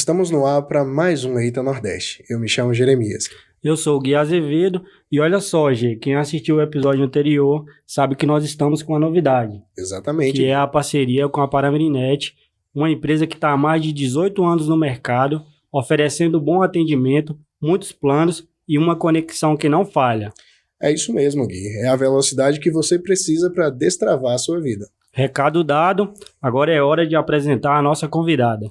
Estamos no ar para mais um Eita Nordeste. Eu me chamo Jeremias. Eu sou o Gui Azevedo e olha só, Gê, quem assistiu o episódio anterior sabe que nós estamos com uma novidade. Exatamente. Que é a parceria com a Paramirinet, uma empresa que está há mais de 18 anos no mercado, oferecendo bom atendimento, muitos planos e uma conexão que não falha. É isso mesmo, Gui. É a velocidade que você precisa para destravar a sua vida. Recado dado, agora é hora de apresentar a nossa convidada.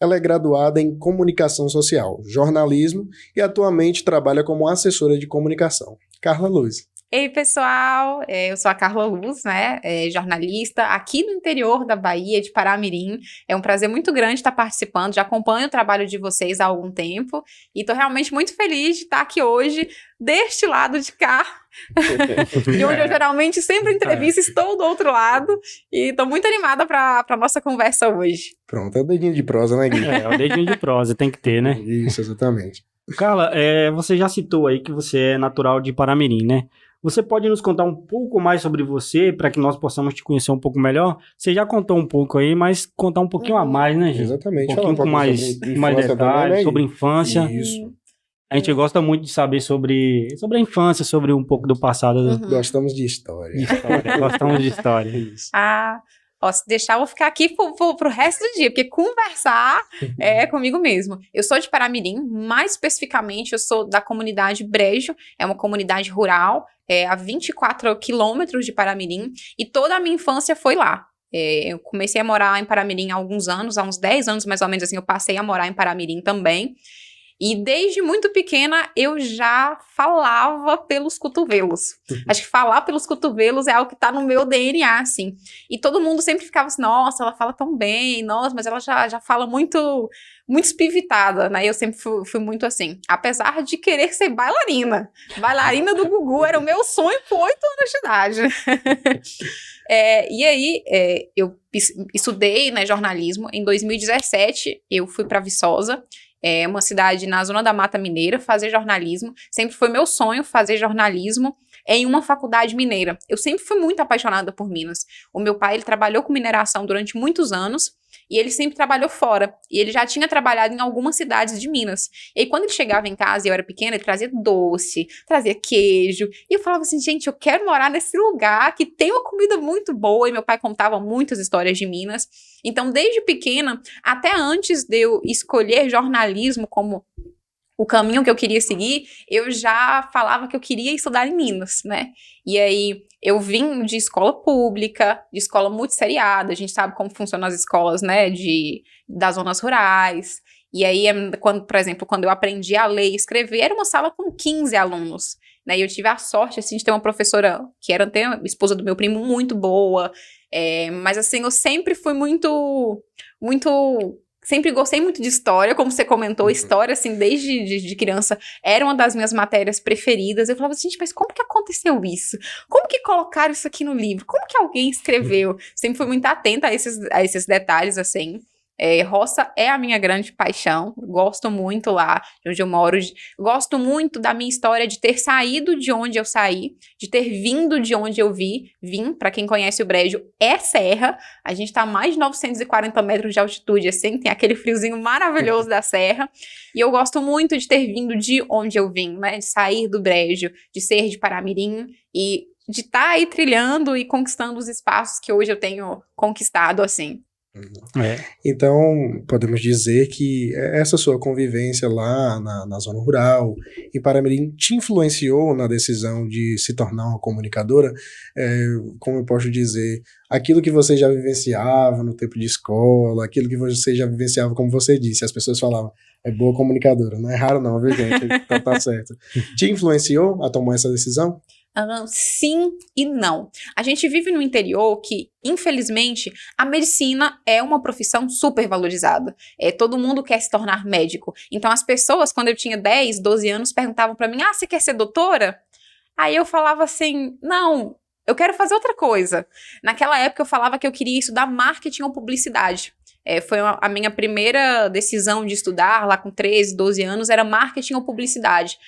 Ela é graduada em Comunicação Social, Jornalismo e atualmente trabalha como assessora de comunicação. Carla Luz. Ei, pessoal, eu sou a Carla Luz, né, jornalista aqui no interior da Bahia, de Paramirim. É um prazer muito grande estar participando, já acompanho o trabalho de vocês há algum tempo e estou realmente muito feliz de estar aqui hoje, deste lado de cá, de onde eu geralmente sempre entrevisto, estou do outro lado e estou muito animada para a nossa conversa hoje. Pronto, é o dedinho de prosa, né, Gui? É o dedinho de prosa, tem que ter, né? Isso, exatamente. Carla, você já citou aí que você é natural de Paramirim, né? Você pode nos contar um pouco mais sobre você, para que nós possamos te conhecer um pouco melhor? Você já contou um pouco aí, mas contar um pouquinho a mais, né, gente? Exatamente. Um pouquinho com mais detalhes, também, né, sobre infância. Isso. A gente gosta muito de saber sobre a infância, sobre um pouco do passado. Gostamos de história. Gostamos de história. Isso. Se deixar, eu vou ficar aqui pro resto do dia, porque conversar é comigo mesmo. Eu sou de Paramirim, mais especificamente eu sou da comunidade Brejo, é uma comunidade rural, a 24 quilômetros de Paramirim, e toda a minha infância foi lá. Eu comecei a morar em Paramirim há alguns anos, há uns 10 anos mais ou menos assim, eu passei a morar em Paramirim também. E desde muito pequena eu já falava pelos cotovelos. Acho que falar pelos cotovelos é algo que tá no meu DNA, assim. E todo mundo sempre ficava assim, nossa, ela fala tão bem, nossa, mas ela já fala muito espivitada, né? Eu sempre fui muito assim. Apesar de querer ser bailarina. Bailarina do Gugu era o meu sonho com 8 anos de idade. E aí, eu estudei, né, jornalismo. Em 2017, eu fui para Viçosa. É uma cidade na zona da Mata Mineira, fazer jornalismo. Sempre foi meu sonho fazer jornalismo em uma faculdade mineira. Eu sempre fui muito apaixonada por Minas. O meu pai, ele trabalhou com mineração durante muitos anos e ele sempre trabalhou fora. E ele já tinha trabalhado em algumas cidades de Minas. E aí, quando ele chegava em casa e eu era pequena, ele trazia doce, trazia queijo. E eu falava assim, gente, eu quero morar nesse lugar que tem uma comida muito boa. E meu pai contava muitas histórias de Minas. Então, desde pequena, até antes de eu escolher jornalismo como o caminho que eu queria seguir, eu já falava que eu queria estudar em Minas, né? E aí, eu vim de escola pública, de escola multisseriada, a gente sabe como funcionam as escolas, né, das zonas rurais. E aí, por exemplo, quando eu aprendi a ler e escrever, era uma sala com 15 alunos, né? E eu tive a sorte, assim, de ter uma professora que era até a esposa do meu primo, muito boa. Mas, assim, eu sempre fui sempre gostei muito de história, como você comentou, história, assim, desde de criança, era uma das minhas matérias preferidas. Eu falava assim, gente, mas como que aconteceu isso? Como que colocaram isso aqui no livro? Como que alguém escreveu? Sempre fui muito atenta a esses detalhes, assim. Roça é a minha grande paixão, gosto muito lá de onde eu moro, gosto muito da minha história de ter saído de onde eu saí, de ter vindo de onde eu vim, para quem conhece o Brejo, é serra, a gente tá a mais de 940 metros de altitude, assim, tem aquele friozinho maravilhoso da serra, e eu gosto muito de ter vindo de onde eu vim, né, de sair do Brejo, de ser de Paramirim, e de estar aí trilhando e conquistando os espaços que hoje eu tenho conquistado, assim. Então, podemos dizer que essa sua convivência lá na zona rural, em Paramirim, te influenciou na decisão de se tornar uma comunicadora? Como eu posso dizer, aquilo que você já vivenciava no tempo de escola, aquilo que você já vivenciava, como você disse, as pessoas falavam, é boa comunicadora, não é raro não, viu, gente? Tá certo. Te influenciou a tomar essa decisão? Sim e não. A gente vive no interior que, infelizmente, a medicina é uma profissão super valorizada. Todo mundo quer se tornar médico. Então, as pessoas, quando eu tinha 10, 12 anos, perguntavam pra mim, você quer ser doutora? Aí eu falava assim, não, eu quero fazer outra coisa. Naquela época, eu falava que eu queria estudar marketing ou publicidade. Foi a minha primeira decisão de estudar, lá com 13, 12 anos, era marketing ou publicidade.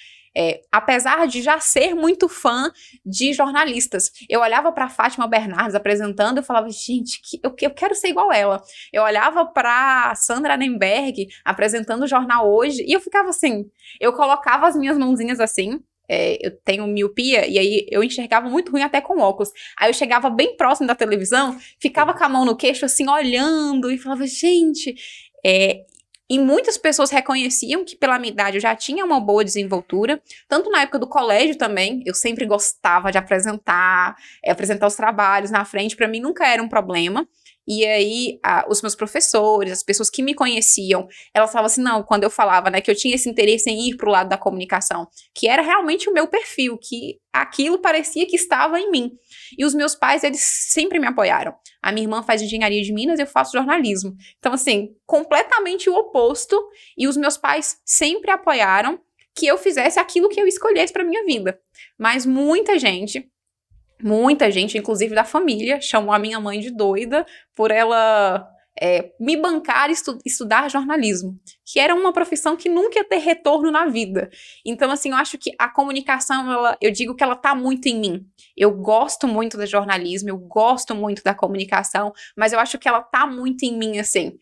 apesar de já ser muito fã de jornalistas. Eu olhava para Fátima Bernardes apresentando, eu falava, gente, eu quero ser igual ela. Eu olhava para Sandra Nemberg apresentando o Jornal Hoje, e eu ficava assim, eu colocava as minhas mãozinhas assim, eu tenho miopia, e aí eu enxergava muito ruim até com óculos. Aí eu chegava bem próximo da televisão, ficava com a mão no queixo, assim, olhando, e falava, gente... E muitas pessoas reconheciam que pela minha idade eu já tinha uma boa desenvoltura, tanto na época do colégio também, eu sempre gostava de apresentar os trabalhos na frente, para mim nunca era um problema. E aí, os meus professores, as pessoas que me conheciam, elas falavam assim, não, quando eu falava, né, que eu tinha esse interesse em ir pro lado da comunicação, que era realmente o meu perfil, que aquilo parecia que estava em mim. E os meus pais, eles sempre me apoiaram. A minha irmã faz engenharia de Minas, eu faço jornalismo. Então, assim, completamente o oposto, e os meus pais sempre apoiaram que eu fizesse aquilo que eu escolhesse para minha vida. Mas muita gente, inclusive da família, chamou a minha mãe de doida por ela me bancar e estudar jornalismo, que era uma profissão que nunca ia ter retorno na vida. Então, assim, eu acho que a comunicação, eu digo que ela tá muito em mim. Eu gosto muito do jornalismo, eu gosto muito da comunicação, mas eu acho que ela tá muito em mim, assim.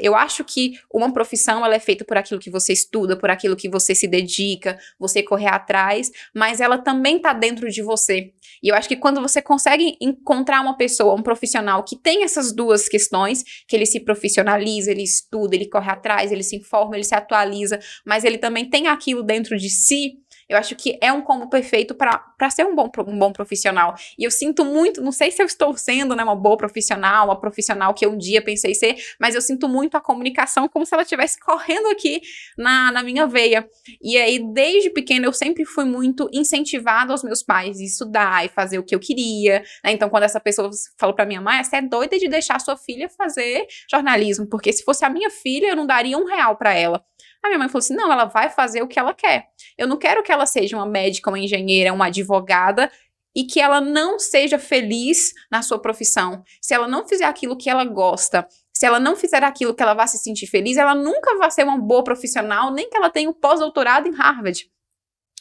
Eu acho que uma profissão, ela é feita por aquilo que você estuda, por aquilo que você se dedica, você correr atrás, mas ela também tá dentro de você. E eu acho que quando você consegue encontrar uma pessoa, um profissional que tem essas duas questões, que ele se profissionaliza, ele estuda, ele corre atrás, ele se informa, ele se atualiza, mas ele também tem aquilo dentro de si, eu acho que é um combo perfeito para ser um bom profissional. E eu sinto muito, não sei se eu estou sendo, né, uma boa profissional, uma profissional que eu um dia pensei ser, mas eu sinto muito a comunicação como se ela estivesse correndo aqui na minha veia. E aí, desde pequena, eu sempre fui muito incentivada aos meus pais a estudar e fazer o que eu queria, né? Então, quando essa pessoa falou para minha mãe, você é doida de deixar sua filha fazer jornalismo, porque se fosse a minha filha, eu não daria R$1 para ela. A minha mãe falou assim, não, ela vai fazer o que ela quer. Eu não quero que ela seja uma médica, uma engenheira, uma advogada e que ela não seja feliz na sua profissão. Se ela não fizer aquilo que ela gosta, se ela não fizer aquilo que ela vai se sentir feliz, ela nunca vai ser uma boa profissional, nem que ela tenha um pós-doutorado em Harvard.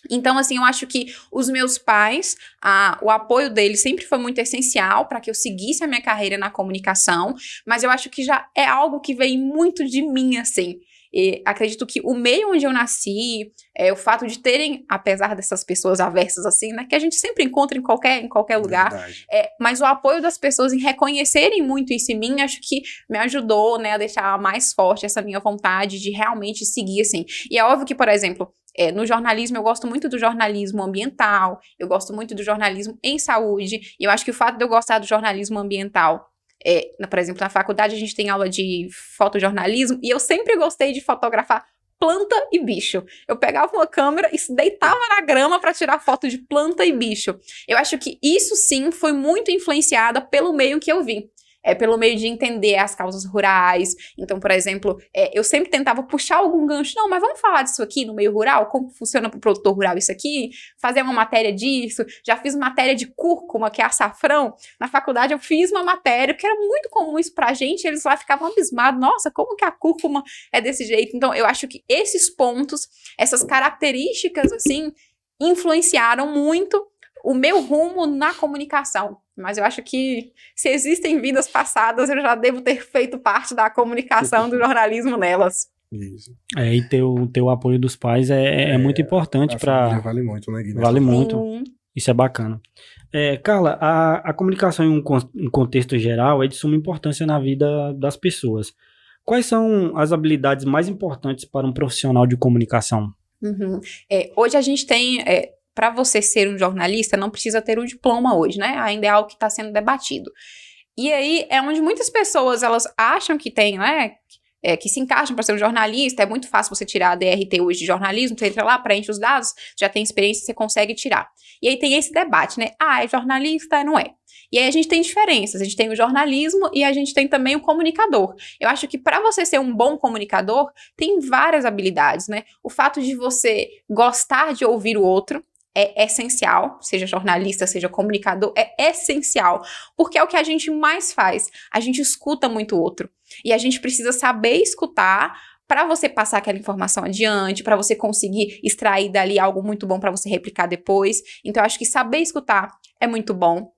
Então, assim, eu acho que os meus pais, o apoio deles sempre foi muito essencial para que eu seguisse a minha carreira na comunicação, mas eu acho que já é algo que vem muito de mim, assim. E acredito que o meio onde eu nasci, o fato de terem, apesar dessas pessoas aversas assim, né, que a gente sempre encontra em qualquer lugar, mas o apoio das pessoas em reconhecerem muito isso em mim, acho que me ajudou, né, a deixar mais forte essa minha vontade de realmente seguir, assim. E é óbvio que, por exemplo, no jornalismo, eu gosto muito do jornalismo ambiental, eu gosto muito do jornalismo em saúde, e eu acho que o fato de eu gostar do jornalismo ambiental, por exemplo, na faculdade a gente tem aula de fotojornalismo, e eu sempre gostei de fotografar planta e bicho. Eu pegava uma câmera e deitava na grama para tirar foto de planta e bicho. Eu acho que isso sim foi muito influenciada pelo meio que eu vi. Pelo meio de entender as causas rurais. Então, por exemplo, eu sempre tentava puxar algum gancho. Não, mas vamos falar disso aqui no meio rural? Como funciona para o produtor rural isso aqui? Fazer uma matéria disso. Já fiz matéria de cúrcuma, que é açafrão. Na faculdade eu fiz uma matéria, porque era muito comum isso pra gente. Eles lá ficavam abismados. Nossa, como que a cúrcuma é desse jeito? Então, eu acho que esses pontos, essas características, assim, influenciaram muito o meu rumo na comunicação. Mas eu acho que se existem vidas passadas, eu já devo ter feito parte da comunicação do jornalismo nelas. Isso. E ter o apoio dos pais é muito importante para. Vale muito, né, Gui? Vale muito. Isso é bacana. Carla, a comunicação em um contexto geral é de suma importância na vida das pessoas. Quais são as habilidades mais importantes para um profissional de comunicação? Hoje a gente tem... para você ser um jornalista, não precisa ter um diploma hoje, né? Ainda é algo que está sendo debatido. E aí, é onde muitas pessoas, elas acham que tem, né? Que se encaixam para ser um jornalista. É muito fácil você tirar a DRT hoje de jornalismo, você entra lá, preenche os dados, já tem experiência, você consegue tirar. E aí tem esse debate, né? É jornalista, não é. E aí a gente tem diferenças, a gente tem o jornalismo e a gente tem também o comunicador. Eu acho que para você ser um bom comunicador, tem várias habilidades, né? O fato de você gostar de ouvir o outro, é essencial, seja jornalista, seja comunicador, é essencial, porque é o que a gente mais faz, a gente escuta muito o outro, e a gente precisa saber escutar para você passar aquela informação adiante, para você conseguir extrair dali algo muito bom para você replicar depois. Então, eu acho que saber escutar é muito bom.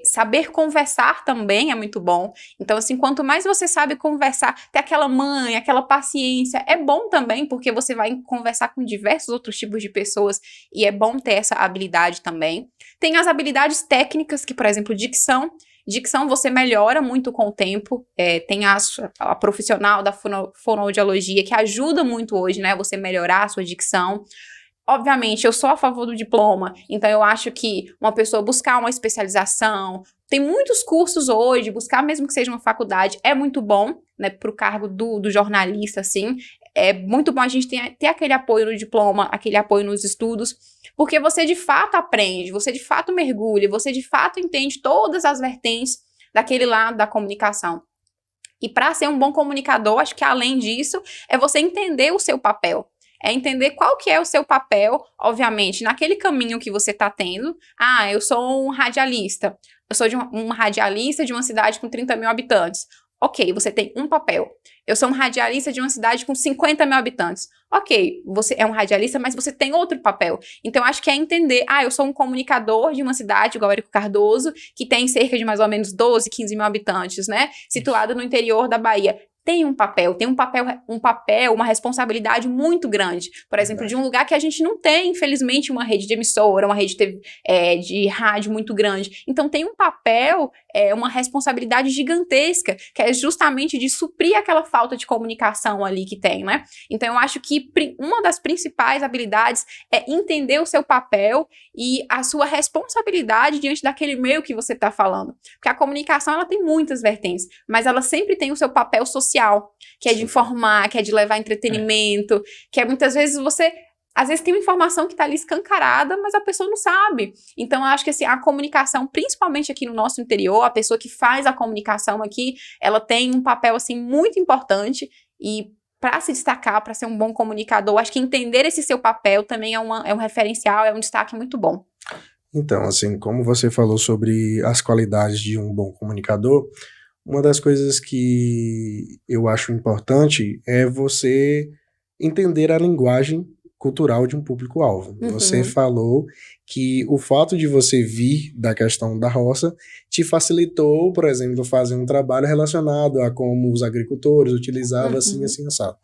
Saber conversar também é muito bom. Então, assim, quanto mais você sabe conversar, ter aquela manha, aquela paciência, é bom também, porque você vai conversar com diversos outros tipos de pessoas e é bom ter essa habilidade também. Tem as habilidades técnicas, que, por exemplo, dicção. Dicção você melhora muito com o tempo, tem a profissional da fonoaudiologia que ajuda muito hoje, né, você melhorar a sua dicção. Obviamente, eu sou a favor do diploma, então eu acho que uma pessoa buscar uma especialização, tem muitos cursos hoje, buscar mesmo que seja uma faculdade, é muito bom, né, para o cargo do jornalista, assim, é muito bom a gente ter aquele apoio no diploma, aquele apoio nos estudos, porque você de fato aprende, você de fato mergulha, você de fato entende todas as vertentes daquele lado da comunicação. E para ser um bom comunicador, acho que além disso, é você entender o seu papel. É entender qual que é o seu papel, obviamente, naquele caminho que você está tendo. Ah, eu sou um radialista. Eu sou um radialista de uma cidade com 30 mil habitantes. Ok, você tem um papel. Eu sou um radialista de uma cidade com 50 mil habitantes. Ok, você é um radialista, mas você tem outro papel. Então, acho que é entender, eu sou um comunicador de uma cidade, igual Érico Cardoso, que tem cerca de mais ou menos 12, 15 mil habitantes, né? Situado no interior da Bahia. Tem um papel, uma responsabilidade muito grande. Por exemplo, de um lugar que a gente não tem, infelizmente, uma rede de emissora, uma rede de rádio muito grande. Então, tem um papel, uma responsabilidade gigantesca, que é justamente de suprir aquela falta de comunicação ali que tem, né? Então, eu acho que uma das principais habilidades é entender o seu papel e a sua responsabilidade diante daquele meio que você está falando. Porque a comunicação, ela tem muitas vertentes, mas ela sempre tem o seu papel social, que é de informar, que é de levar entretenimento, que é muitas vezes às vezes tem uma informação que está ali escancarada, mas a pessoa não sabe. Então, eu acho que assim, a comunicação, principalmente aqui no nosso interior, a pessoa que faz a comunicação aqui, ela tem um papel assim muito importante e para se destacar, para ser um bom comunicador, acho que entender esse seu papel também é um referencial, é um destaque muito bom. Então, assim, como você falou sobre as qualidades de um bom comunicador, uma das coisas que eu acho importante é você entender a linguagem cultural de um público-alvo. Uhum. Você falou que o fato de você vir da questão da roça te facilitou, por exemplo, fazer um trabalho relacionado a como os agricultores utilizavam assim, assado.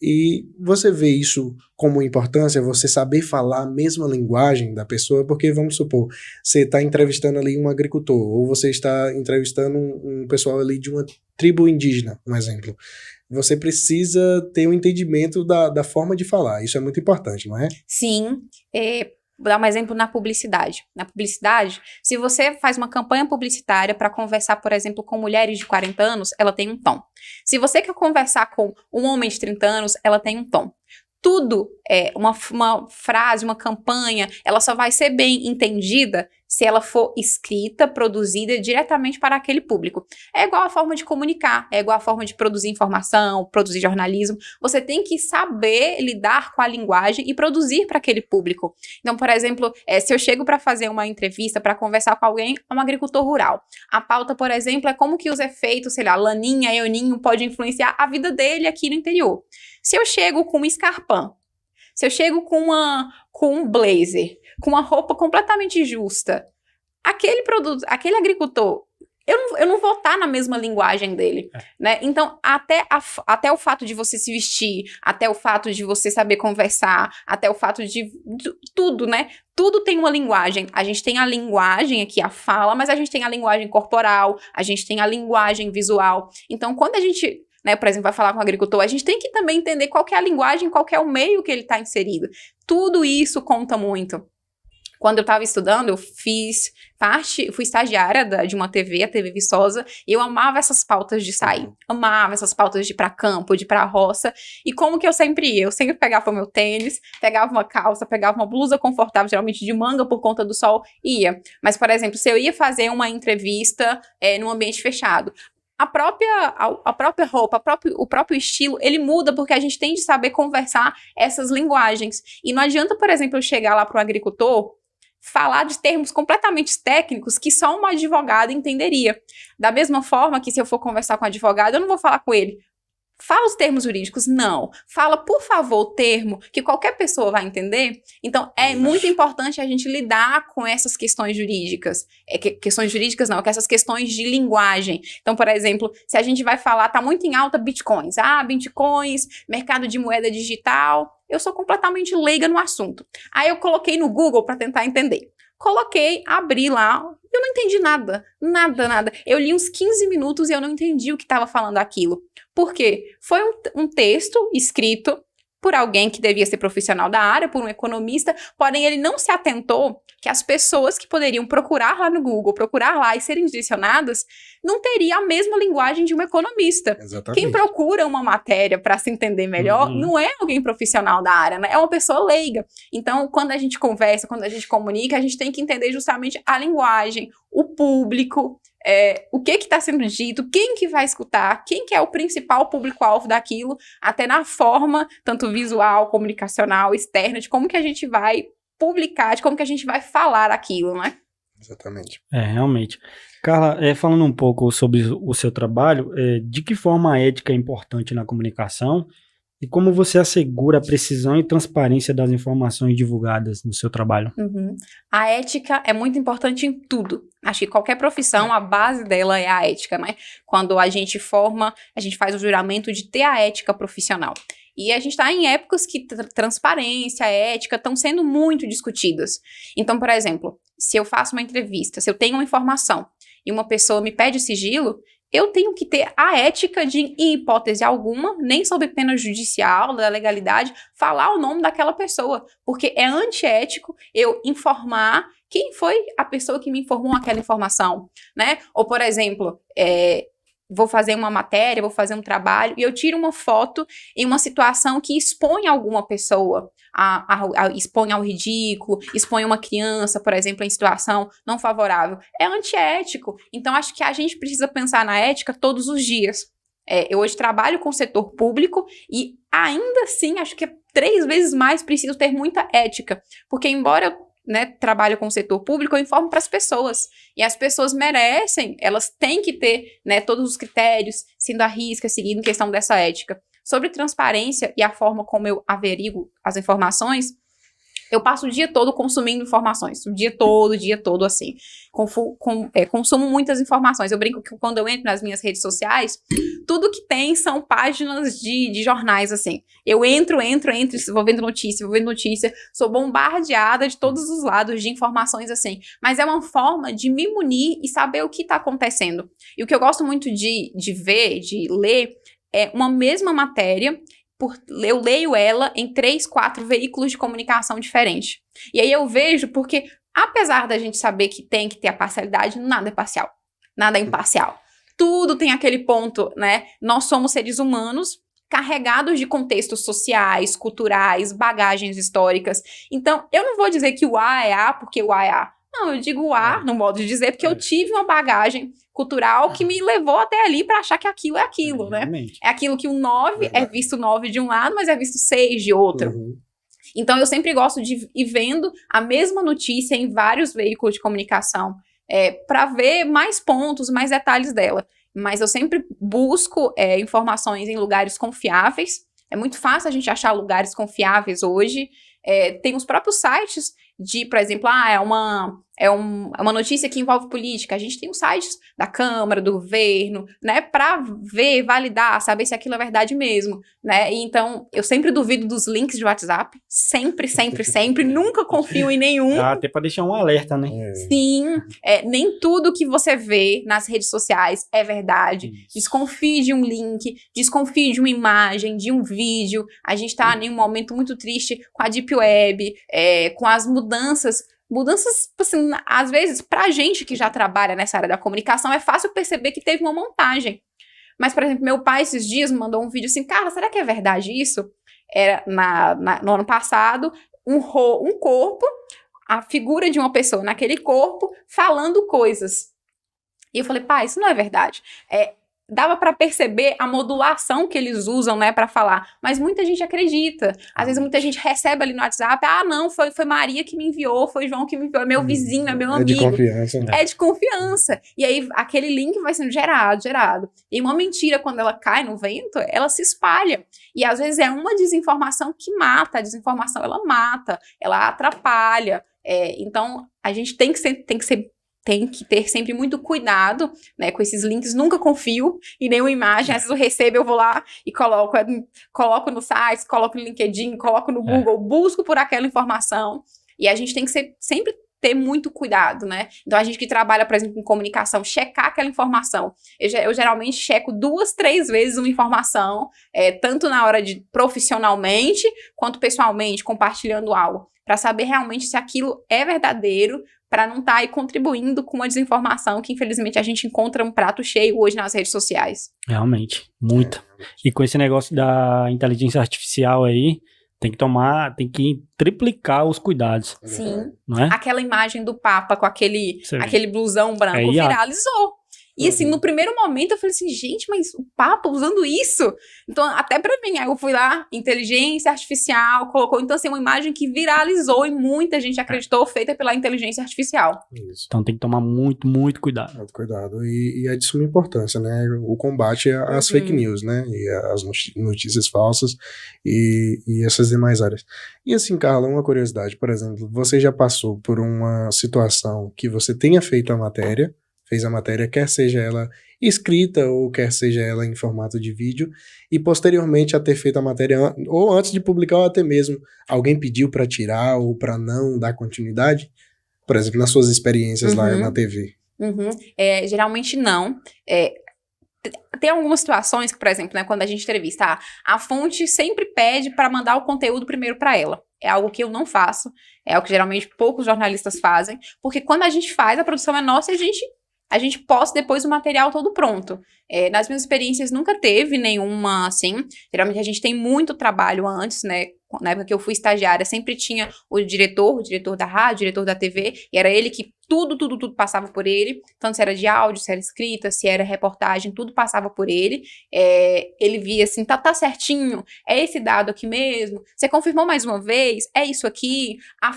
E você vê isso como importância, você saber falar a mesma linguagem da pessoa, porque vamos supor, você está entrevistando ali um agricultor, ou você está entrevistando um pessoal ali de uma tribo indígena, um exemplo. Você precisa ter um entendimento da forma de falar, isso é muito importante, não é? Sim, vou dar um exemplo na publicidade. Na publicidade, se você faz uma campanha publicitária para conversar, por exemplo, com mulheres de 40 anos, ela tem um tom. Se você quer conversar com um homem de 30 anos, ela tem um tom. Tudo, uma frase, uma campanha, ela só vai ser bem entendida se ela for escrita, produzida diretamente para aquele público. É igual a forma de comunicar, é igual a forma de produzir informação, produzir jornalismo. Você tem que saber lidar com a linguagem e produzir para aquele público. Então, por exemplo, se eu chego para fazer uma entrevista, para conversar com alguém, é um agricultor rural. A pauta, por exemplo, é como que os efeitos, sei lá, laninha, euninho, pode influenciar a vida dele aqui no interior. Se eu chego com um escarpão, se eu chego com um blazer, com uma roupa completamente justa, aquele agricultor, eu não vou estar na mesma linguagem dele, né? Então, até o fato de você se vestir, até o fato de você saber conversar, até o fato de tudo, né? Tudo tem uma linguagem. A gente tem a linguagem aqui, a fala, mas a gente tem a linguagem corporal, a gente tem a linguagem visual. Então, quando a gente, né, por exemplo, vai falar com o agricultor, a gente tem que também entender qual que é a linguagem, qual que é o meio que ele está inserido. Tudo isso conta muito. Quando eu estava estudando, eu fui estagiária de uma TV, a TV Viçosa, e eu amava essas pautas de sair. Amava essas pautas de ir pra campo, de ir pra roça. E como que eu sempre ia? Eu sempre pegava o meu tênis, pegava uma calça, pegava uma blusa confortável, geralmente de manga por conta do sol, e ia. Mas, por exemplo, se eu ia fazer uma entrevista num ambiente fechado, a própria roupa, o próprio estilo, ele muda porque a gente tem de saber conversar essas linguagens. E não adianta, por exemplo, eu chegar lá para o agricultor, falar de termos completamente técnicos que só uma advogada entenderia. Da mesma forma que se eu for conversar com um advogado, eu não vou falar com ele Fala os termos jurídicos? Não. Fala, por favor, o termo que qualquer pessoa vai entender. Então, é muito importante a gente lidar com essas questões jurídicas. Questões jurídicas não, que essas questões de linguagem. Então, por exemplo, se a gente vai falar, tá muito em alta bitcoins. Bitcoins, mercado de moeda digital. Eu sou completamente leiga no assunto. Aí eu coloquei no Google para tentar entender. Coloquei, abri lá, eu não entendi nada. Eu li uns 15 minutos e eu não entendi o que estava falando aquilo. Por quê? Foi um texto escrito por alguém que devia ser profissional da área, por um economista, porém ele não se atentou que as pessoas que poderiam procurar lá no Google, procurar lá e serem direcionadas, não teriam a mesma linguagem de um economista. Exatamente. Quem procura uma matéria para se entender melhor não é alguém profissional da área, né? É uma pessoa leiga. Então, quando a gente conversa, quando a gente comunica, a gente tem que entender justamente a linguagem, o público, o que está sendo dito, quem que vai escutar, quem que é o principal público-alvo daquilo, até na forma, tanto visual, comunicacional, externa, de como que a gente vai publicar, de como que a gente vai falar aquilo, né? Exatamente. Realmente. Carla, falando um pouco sobre o seu trabalho, de que forma a ética é importante na comunicação e como você assegura a precisão e transparência das informações divulgadas no seu trabalho? A ética é muito importante em tudo. Acho que qualquer profissão, a base dela é a ética, né? Quando a gente forma, a gente faz o juramento de ter a ética profissional. E a gente está em épocas que transparência, ética estão sendo muito discutidas. Então, por exemplo, se eu faço uma entrevista, se eu tenho uma informação e uma pessoa me pede sigilo, eu tenho que ter a ética de, em hipótese alguma, nem sob pena judicial, da legalidade, falar o nome daquela pessoa. Porque é antiético eu informar quem foi a pessoa que me informou aquela informação, né? Ou, por exemplo, vou fazer uma matéria, vou fazer um trabalho, e eu tiro uma foto em uma situação que expõe alguma pessoa, expõe ao ridículo, expõe uma criança, por exemplo, em situação não favorável. É antiético. Então, acho que a gente precisa pensar na ética todos os dias. Eu hoje trabalho com o setor público e, ainda assim, acho que 3 vezes mais preciso ter muita ética. Porque, embora eu trabalho com o setor público, eu informo para as pessoas. E as pessoas merecem, elas têm que ter, todos os critérios, sendo à risca, seguindo questão dessa ética. Sobre transparência e a forma como eu averigo as informações, eu passo o dia todo consumindo informações. O dia todo, assim. Consumo muitas informações. Eu brinco que quando eu entro nas minhas redes sociais, tudo que tem são páginas de jornais, assim. Eu entro, vou vendo notícia, sou bombardeada de todos os lados de informações, assim. Mas é uma forma de me munir e saber o que está acontecendo. E o que eu gosto muito de ver, de ler, é uma mesma matéria. Eu leio ela em 3, 4 veículos de comunicação diferentes. E aí eu vejo porque, apesar da gente saber que tem que ter a parcialidade, nada é parcial. Nada é imparcial. Tudo tem aquele ponto, né? Nós somos seres humanos carregados de contextos sociais, culturais, bagagens históricas. Então, eu não vou dizer que o A é A porque o A é A. Não, eu digo A, no modo de dizer, porque eu tive uma bagagem cultural que me levou até ali para achar que aquilo é aquilo, né? É aquilo que o 9 é visto 9 de um lado, mas é visto 6 de outro. Então, eu sempre gosto de ir vendo a mesma notícia em vários veículos de comunicação para ver mais pontos, mais detalhes dela. Mas eu sempre busco informações em lugares confiáveis. É muito fácil a gente achar lugares confiáveis hoje. Tem os próprios sites de, por exemplo, é uma notícia que envolve política. A gente tem os sites da Câmara, do governo, né, para ver, validar, saber se aquilo é verdade mesmo, né? E então, eu sempre duvido dos links de WhatsApp, sempre, nunca confio em nenhum. Até para deixar um alerta, né? Sim, nem tudo que você vê nas redes sociais é verdade. Desconfie de um link, desconfie de uma imagem, de um vídeo. A gente tá em um momento muito triste com a Deep Web, com as mudanças, assim, às vezes, pra gente que já trabalha nessa área da comunicação, é fácil perceber que teve uma montagem. Mas, por exemplo, meu pai esses dias me mandou um vídeo assim, cara, será que é verdade isso? Era no ano passado, um corpo, a figura de uma pessoa naquele corpo, falando coisas. E eu falei, pai, isso não é verdade. dava para perceber a modulação que eles usam, né, para falar. Mas muita gente acredita. Às vezes muita gente recebe ali no WhatsApp, não, foi Maria que me enviou, foi João que me enviou, é meu vizinho, é meu amigo. É de confiança. É de confiança. E aí aquele link vai sendo gerado. E uma mentira, quando ela cai no vento, ela se espalha. E às vezes é uma desinformação que mata. A desinformação, ela mata, ela atrapalha. Então, a gente tem que ter sempre muito cuidado, né, com esses links. Nunca confio em nenhuma imagem. Às vezes eu recebo, eu vou lá e coloco no site, coloco no LinkedIn, coloco no Google, busco por aquela informação. E a gente tem que sempre ter muito cuidado, né? Então, a gente que trabalha, por exemplo, em comunicação, checar aquela informação. Eu geralmente checo 2, 3 vezes uma informação, tanto na hora de profissionalmente, quanto pessoalmente, compartilhando algo, para saber realmente se aquilo é verdadeiro, para não estar aí contribuindo com uma desinformação que, infelizmente, a gente encontra um prato cheio hoje nas redes sociais. Realmente, muito. E com esse negócio da inteligência artificial aí, tem que triplicar os cuidados. Sim. Não é? Aquela imagem do Papa com aquele blusão branco viralizou. E assim, no primeiro momento eu falei assim, gente, mas o Papa usando isso? Então, até pra mim, aí eu fui lá, inteligência artificial, colocou, então assim, uma imagem que viralizou e muita gente acreditou, feita pela inteligência artificial. Isso. Então tem que tomar muito, muito cuidado. Muito cuidado. E é de suma importância, né? O combate às fake news, né? E às notícias falsas e essas demais áreas. E assim, Carla, uma curiosidade, por exemplo, você já passou por uma situação que você tenha feito a matéria, fez a matéria, quer seja ela escrita ou quer seja ela em formato de vídeo, e posteriormente a ter feito a matéria, ou antes de publicar, ou até mesmo alguém pediu para tirar ou para não dar continuidade? Por exemplo, nas suas experiências lá na TV. Geralmente não. Tem algumas situações que, por exemplo, né, quando a gente entrevista, a fonte sempre pede para mandar o conteúdo primeiro para ela. É algo que eu não faço, é algo que geralmente poucos jornalistas fazem, porque quando a gente faz, a produção é nossa e a gente posta depois o material todo pronto. Nas minhas experiências nunca teve nenhuma, assim. Geralmente a gente tem muito trabalho antes, né? Na época que eu fui estagiária, sempre tinha o diretor da rádio, o diretor da TV, e era ele que tudo passava por ele. Tanto se era de áudio, se era escrita, se era reportagem, tudo passava por ele. Ele via assim, tá certinho, é esse dado aqui mesmo, você confirmou mais uma vez, é isso aqui, a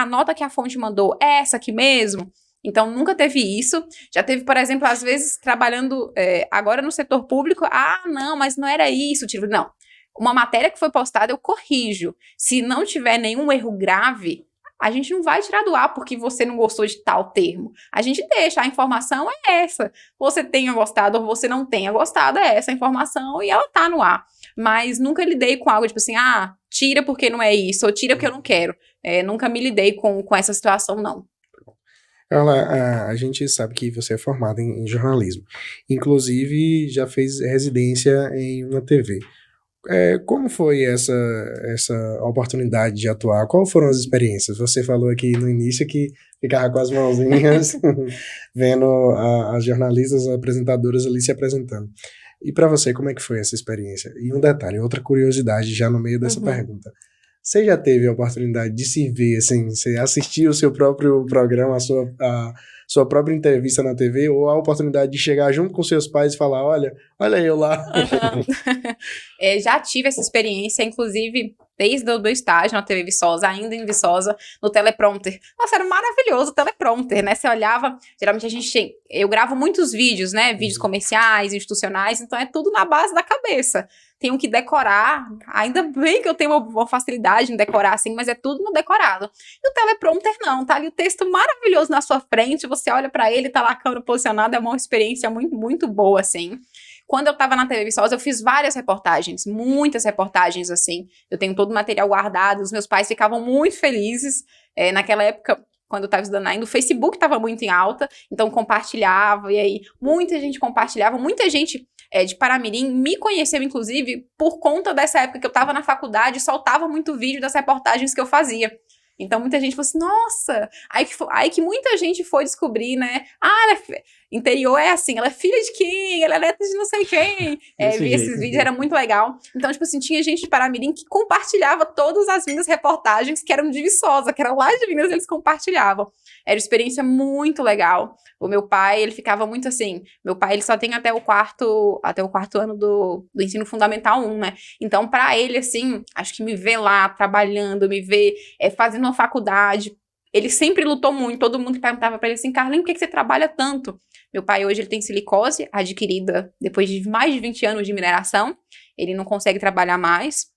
nota que a fonte mandou é essa aqui mesmo. Então, nunca teve isso. Já teve, por exemplo, às vezes, trabalhando agora no setor público, não, mas não era isso. Não, uma matéria que foi postada, eu corrijo. Se não tiver nenhum erro grave, a gente não vai tirar do ar porque você não gostou de tal termo. A gente deixa, a informação é essa. Você tenha gostado ou você não tenha gostado, é essa a informação e ela tá no ar. Mas nunca lidei com algo tipo assim, tira porque não é isso, ou tira porque eu não quero. Nunca me lidei com essa situação, não. Carla, a gente sabe que você é formada em jornalismo. Inclusive, já fez residência em uma TV. Como foi essa oportunidade de atuar? Quais foram as experiências? Você falou aqui no início que ficava com as mãozinhas vendo as jornalistas, as apresentadoras ali se apresentando. E para você, como é que foi essa experiência? E um detalhe, outra curiosidade já no meio dessa pergunta. Você já teve a oportunidade de se ver, assim, você assistir o seu próprio programa, a sua própria entrevista na TV, ou a oportunidade de chegar junto com seus pais e falar, olha eu lá. Já tive essa experiência, inclusive, desde o estágio na TV Viçosa, ainda em Viçosa, no teleprompter. Nossa, era maravilhoso o teleprompter, né? Você olhava, geralmente eu gravo muitos vídeos, né? Vídeos comerciais, institucionais, então é tudo na base da cabeça. Tenho que decorar, ainda bem que eu tenho uma facilidade em decorar assim, mas é tudo no decorado. E o teleprompter não, tá ali o texto maravilhoso na sua frente, você olha pra ele, tá lá a câmera posicionada, é uma experiência muito, muito boa, assim. Quando eu tava na TV Viçosa, eu fiz várias reportagens, muitas reportagens, assim. Eu tenho todo o material guardado, os meus pais ficavam muito felizes. Naquela época, quando eu tava estudando ainda, o Facebook tava muito em alta, então compartilhava, e aí muita gente compartilhava, muita gente de Paramirim me conheceu, inclusive, por conta dessa época que eu tava na faculdade, soltava muito vídeo das reportagens que eu fazia. Então, muita gente falou assim, nossa! Aí que muita gente foi descobrir, né? Interior é assim, ela é filha de quem? Ela é neta de não sei quem. Vi esses vídeos, era muito legal. Então, tipo assim, tinha gente de Paramirim que compartilhava todas as minhas reportagens que eram de Viçosa, que eram lá de Minas, eles compartilhavam. Era uma experiência muito legal. O meu pai, ele ficava muito assim, meu pai, ele só tem até o quarto ano do ensino fundamental 1, né? Então, pra ele, assim, acho que me ver lá, trabalhando, me ver fazendo uma faculdade, ele sempre lutou muito, todo mundo perguntava pra ele assim, Carlinhos, por que você trabalha tanto? Meu pai hoje, ele tem silicose adquirida depois de mais de 20 anos de mineração, ele não consegue trabalhar mais.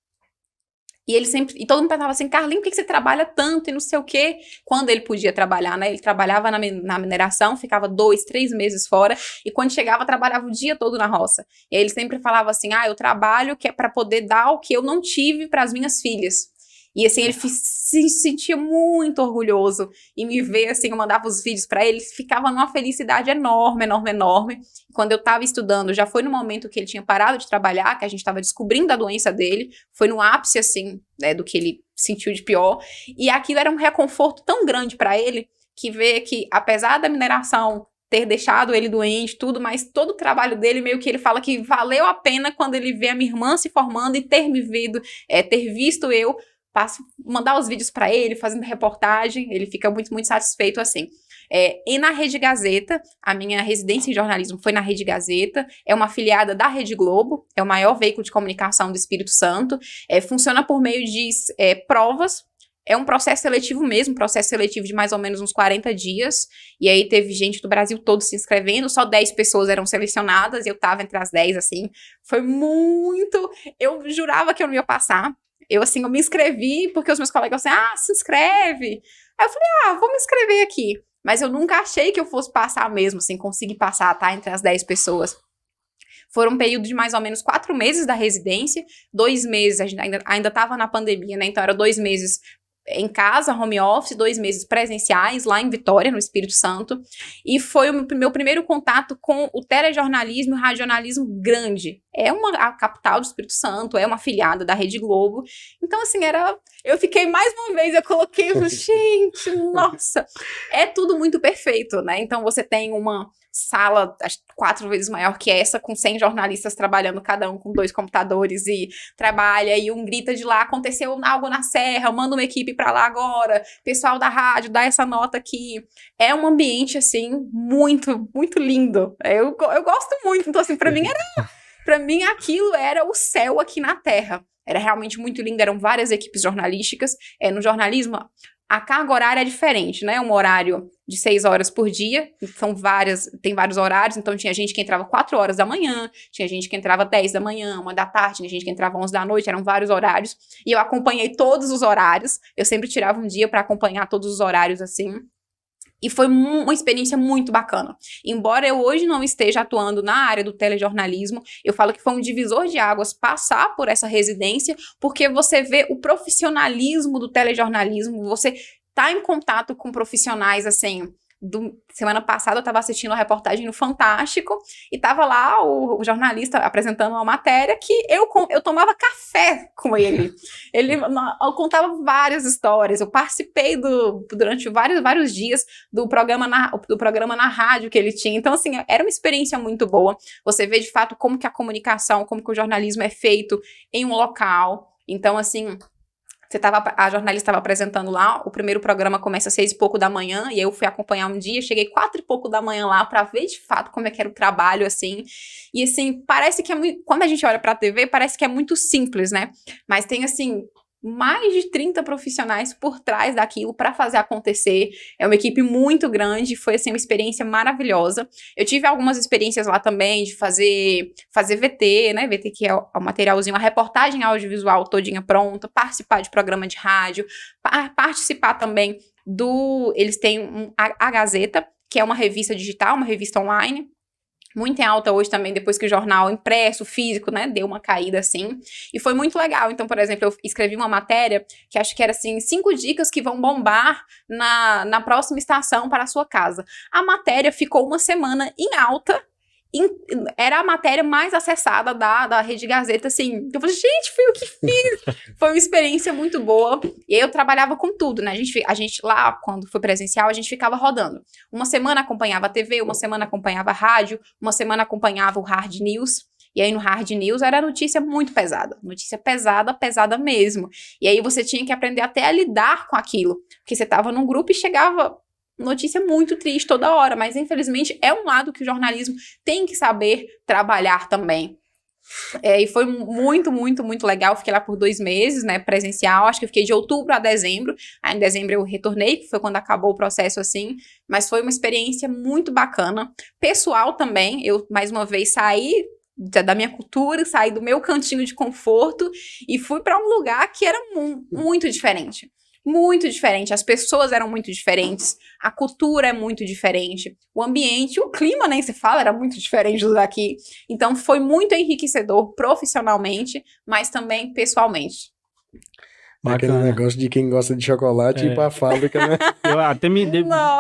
E todo mundo pensava assim, Carlinhos, por que você trabalha tanto e não sei o quê? Quando ele podia trabalhar, né? Ele trabalhava na mineração, ficava 2, 3 meses fora, e quando chegava, trabalhava o dia todo na roça. E aí ele sempre falava assim, eu trabalho que é para poder dar o que eu não tive para as minhas filhas. E assim, ele se sentia muito orgulhoso em me ver, assim, eu mandava os vídeos para ele, ficava numa felicidade enorme, enorme, enorme. Quando eu estava estudando, já foi no momento que ele tinha parado de trabalhar, que a gente estava descobrindo a doença dele, foi no ápice, assim, né, do que ele sentiu de pior. E aquilo era um reconforto tão grande para ele, que ver que, apesar da mineração ter deixado ele doente, tudo, mas todo o trabalho dele, meio que ele fala que valeu a pena quando ele vê a minha irmã se formando e ter me visto, ter visto eu mandar os vídeos para ele, fazendo reportagem, ele fica muito, muito satisfeito assim. E na Rede Gazeta, a minha residência em jornalismo foi na Rede Gazeta, é uma afiliada da Rede Globo, é o maior veículo de comunicação do Espírito Santo, funciona por meio de provas, é um processo seletivo mesmo, processo seletivo de mais ou menos uns 40 dias, e aí teve gente do Brasil todo se inscrevendo, só 10 pessoas eram selecionadas, e eu tava entre as 10, assim, foi muito, eu jurava que eu não ia passar. Eu me inscrevi porque os meus colegas assim, se inscreve. Aí eu falei, vou me inscrever aqui. Mas eu nunca achei que eu fosse passar mesmo, assim, conseguir passar, tá? Entre as 10 pessoas. Foram um período de mais ou menos 4 meses da residência, 2 meses, a gente ainda tava na pandemia, né? Então, era 2 meses em casa, home office, 2 meses presenciais, lá em Vitória, no Espírito Santo. E foi o meu primeiro contato com o telejornalismo e o radionalismo grande. A capital do Espírito Santo, é uma afiliada da Rede Globo. Então, assim, eu fiquei mais uma vez, eu coloquei, gente, nossa, é tudo muito perfeito, né? Então, você tem uma sala 4 vezes maior que essa, com 100 jornalistas trabalhando, cada um com 2 computadores, e trabalha, e um grita de lá, aconteceu algo na serra, manda uma equipe pra lá agora, pessoal da rádio, dá essa nota aqui. É um ambiente, assim, muito, muito lindo. Eu gosto muito, então, assim, pra mim aquilo era o céu aqui na terra. Era realmente muito lindo, eram várias equipes jornalísticas. No jornalismo, a carga horária é diferente, né? Um horário de 6 horas por dia, tem vários horários, então tinha gente que entrava 4 horas da manhã, tinha gente que entrava 10 da manhã, 1 da tarde, tinha gente que entrava 11 da noite, eram vários horários, e eu acompanhei todos os horários, eu sempre tirava um dia para acompanhar todos os horários, assim, e foi uma experiência muito bacana. Embora eu hoje não esteja atuando na área do telejornalismo, eu falo que foi um divisor de águas passar por essa residência, porque você vê o profissionalismo do telejornalismo, você tá em contato com profissionais, assim, semana passada eu estava assistindo uma reportagem no Fantástico e tava lá o jornalista apresentando uma matéria que eu tomava café com ele. Eu contava várias histórias, eu participei durante vários dias do programa na rádio que ele tinha. Então, assim, era uma experiência muito boa. Você vê, de fato, como que a comunicação, como que o jornalismo é feito em um local. Então, assim, a jornalista estava apresentando lá, o primeiro programa começa às 6 e pouco da manhã, e aí eu fui acompanhar um dia, cheguei 4 e pouco da manhã lá para ver de fato como é que era o trabalho, assim, e assim, parece que quando a gente olha pra TV, parece que é muito simples, né, mas tem assim, mais de 30 profissionais por trás daquilo para fazer acontecer, é uma equipe muito grande, foi assim uma experiência maravilhosa. Eu tive algumas experiências lá também de fazer VT, né, VT que é o materialzinho, a reportagem audiovisual todinha pronta, participar de programa de rádio, participar também eles têm a Gazeta, que é uma revista digital, uma revista online, muito em alta hoje também, depois que o jornal impresso, físico, né, deu uma caída assim, e foi muito legal. Então, por exemplo, eu escrevi uma matéria que acho que era assim, 5 dicas que vão bombar na próxima estação para a sua casa. A matéria ficou uma semana em alta, era a matéria mais acessada da Rede Gazeta, assim. Eu falei, gente, fui eu que fiz. Foi uma experiência muito boa. E aí eu trabalhava com tudo, né? A gente lá, quando foi presencial, a gente ficava rodando. Uma semana acompanhava a TV, uma semana acompanhava a rádio, uma semana acompanhava o Hard News. E aí no Hard News era notícia muito pesada. Notícia pesada, pesada mesmo. E aí você tinha que aprender até a lidar com aquilo. Porque você tava num grupo e chegava notícia muito triste toda hora, mas infelizmente é um lado que o jornalismo tem que saber trabalhar também. E foi muito, muito, muito legal. Fiquei lá por 2 meses, né, presencial. Acho que eu fiquei de outubro a dezembro. Aí em dezembro eu retornei, que foi quando acabou o processo assim. Mas foi uma experiência muito bacana. Pessoal também, eu mais uma vez saí da minha cultura, saí do meu cantinho de conforto e fui para um lugar que era muito diferente. Muito diferente, as pessoas eram muito diferentes, a cultura é muito diferente, o ambiente, o clima, nem se fala, era muito diferente do daqui. Então foi muito enriquecedor profissionalmente, mas também pessoalmente. Aquele negócio de quem gosta de chocolate ir pra fábrica, né? Eu até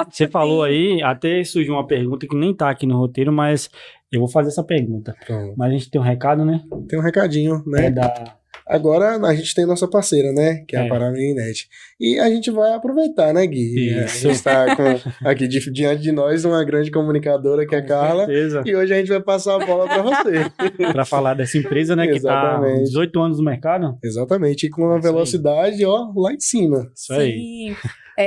você falou aí, até surgiu uma pergunta que nem tá aqui no roteiro, mas eu vou fazer essa pergunta. Pronto. Mas a gente tem um recado, né? Tem um recadinho, né? Agora a gente tem nossa parceira, né? Que é a Paramirinet. E a gente vai aproveitar, né, Gui? A gente está aqui diante de nós uma grande comunicadora que é a Carla. Certeza. E hoje a gente vai passar a bola para você. Para falar dessa empresa, né? Que está há 18 anos no mercado. Exatamente. E com uma velocidade, ó, lá em cima. Isso aí. Sim.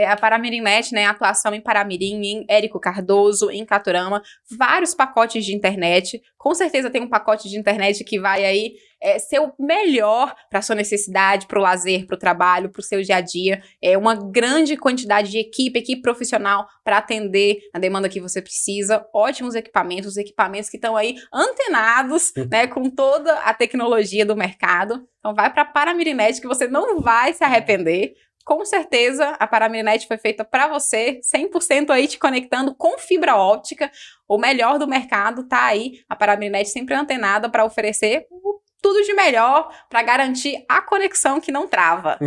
A Paramirinet, né, atuação em Paramirim, em Érico Cardoso, em Caturama, vários pacotes de internet, com certeza tem um pacote de internet que vai aí ser o melhor para sua necessidade, para o lazer, para o trabalho, para o seu dia a dia, uma grande quantidade de equipe profissional para atender a demanda que você precisa, ótimos equipamentos que estão aí antenados, né, com toda a tecnologia do mercado, então vai para a Paramirinet que você não vai se arrepender. Com certeza, a Paramirinet foi feita para você, 100% aí te conectando com fibra óptica. O melhor do mercado tá aí. A Paramirinet sempre antenada para oferecer tudo de melhor, para garantir a conexão que não trava.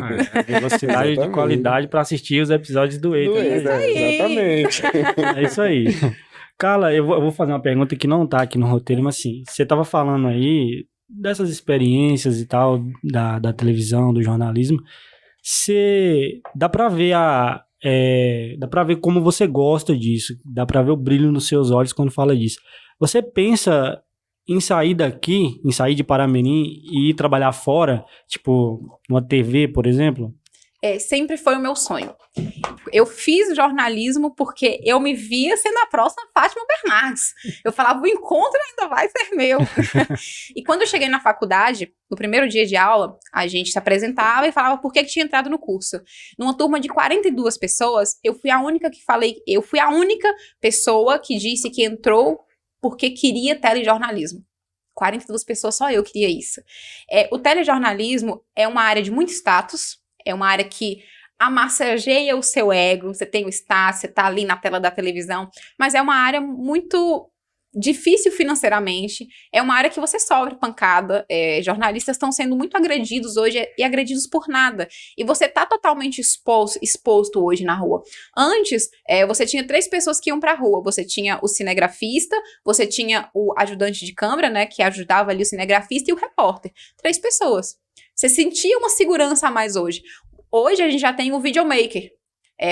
Velocidade de qualidade para assistir os episódios do ETA. Exatamente. É isso aí. Carla, eu vou fazer uma pergunta que não tá aqui no roteiro, mas assim, você tava falando aí dessas experiências e tal, da televisão, do jornalismo. Dá pra ver como você gosta disso, dá pra ver o brilho nos seus olhos quando fala disso. Você pensa em sair daqui, em sair de Paramirim e ir trabalhar fora, tipo, numa TV, por exemplo? Sempre foi o meu sonho. Eu fiz jornalismo porque eu me via sendo a próxima Fátima Bernardes. Eu falava, o encontro ainda vai ser meu. E quando eu cheguei na faculdade, no primeiro dia de aula, a gente se apresentava e falava por que tinha entrado no curso. Numa turma de 42 pessoas, eu fui a única pessoa que disse que entrou porque queria telejornalismo. 42 pessoas, só eu queria isso. O telejornalismo é uma área de muito status, é uma área que amassageia o seu ego, você tem o status, você tá ali na tela da televisão, mas é uma área muito difícil financeiramente, é uma área que você sofre pancada, jornalistas estão sendo muito agredidos hoje e agredidos por nada, e você tá totalmente exposto hoje na rua. Antes, você tinha 3 pessoas que iam pra rua, você tinha o cinegrafista, você tinha o ajudante de câmera, né, que ajudava ali o cinegrafista e o repórter, 3 pessoas. Você sentia uma segurança a mais hoje. Hoje a gente já tem o videomaker,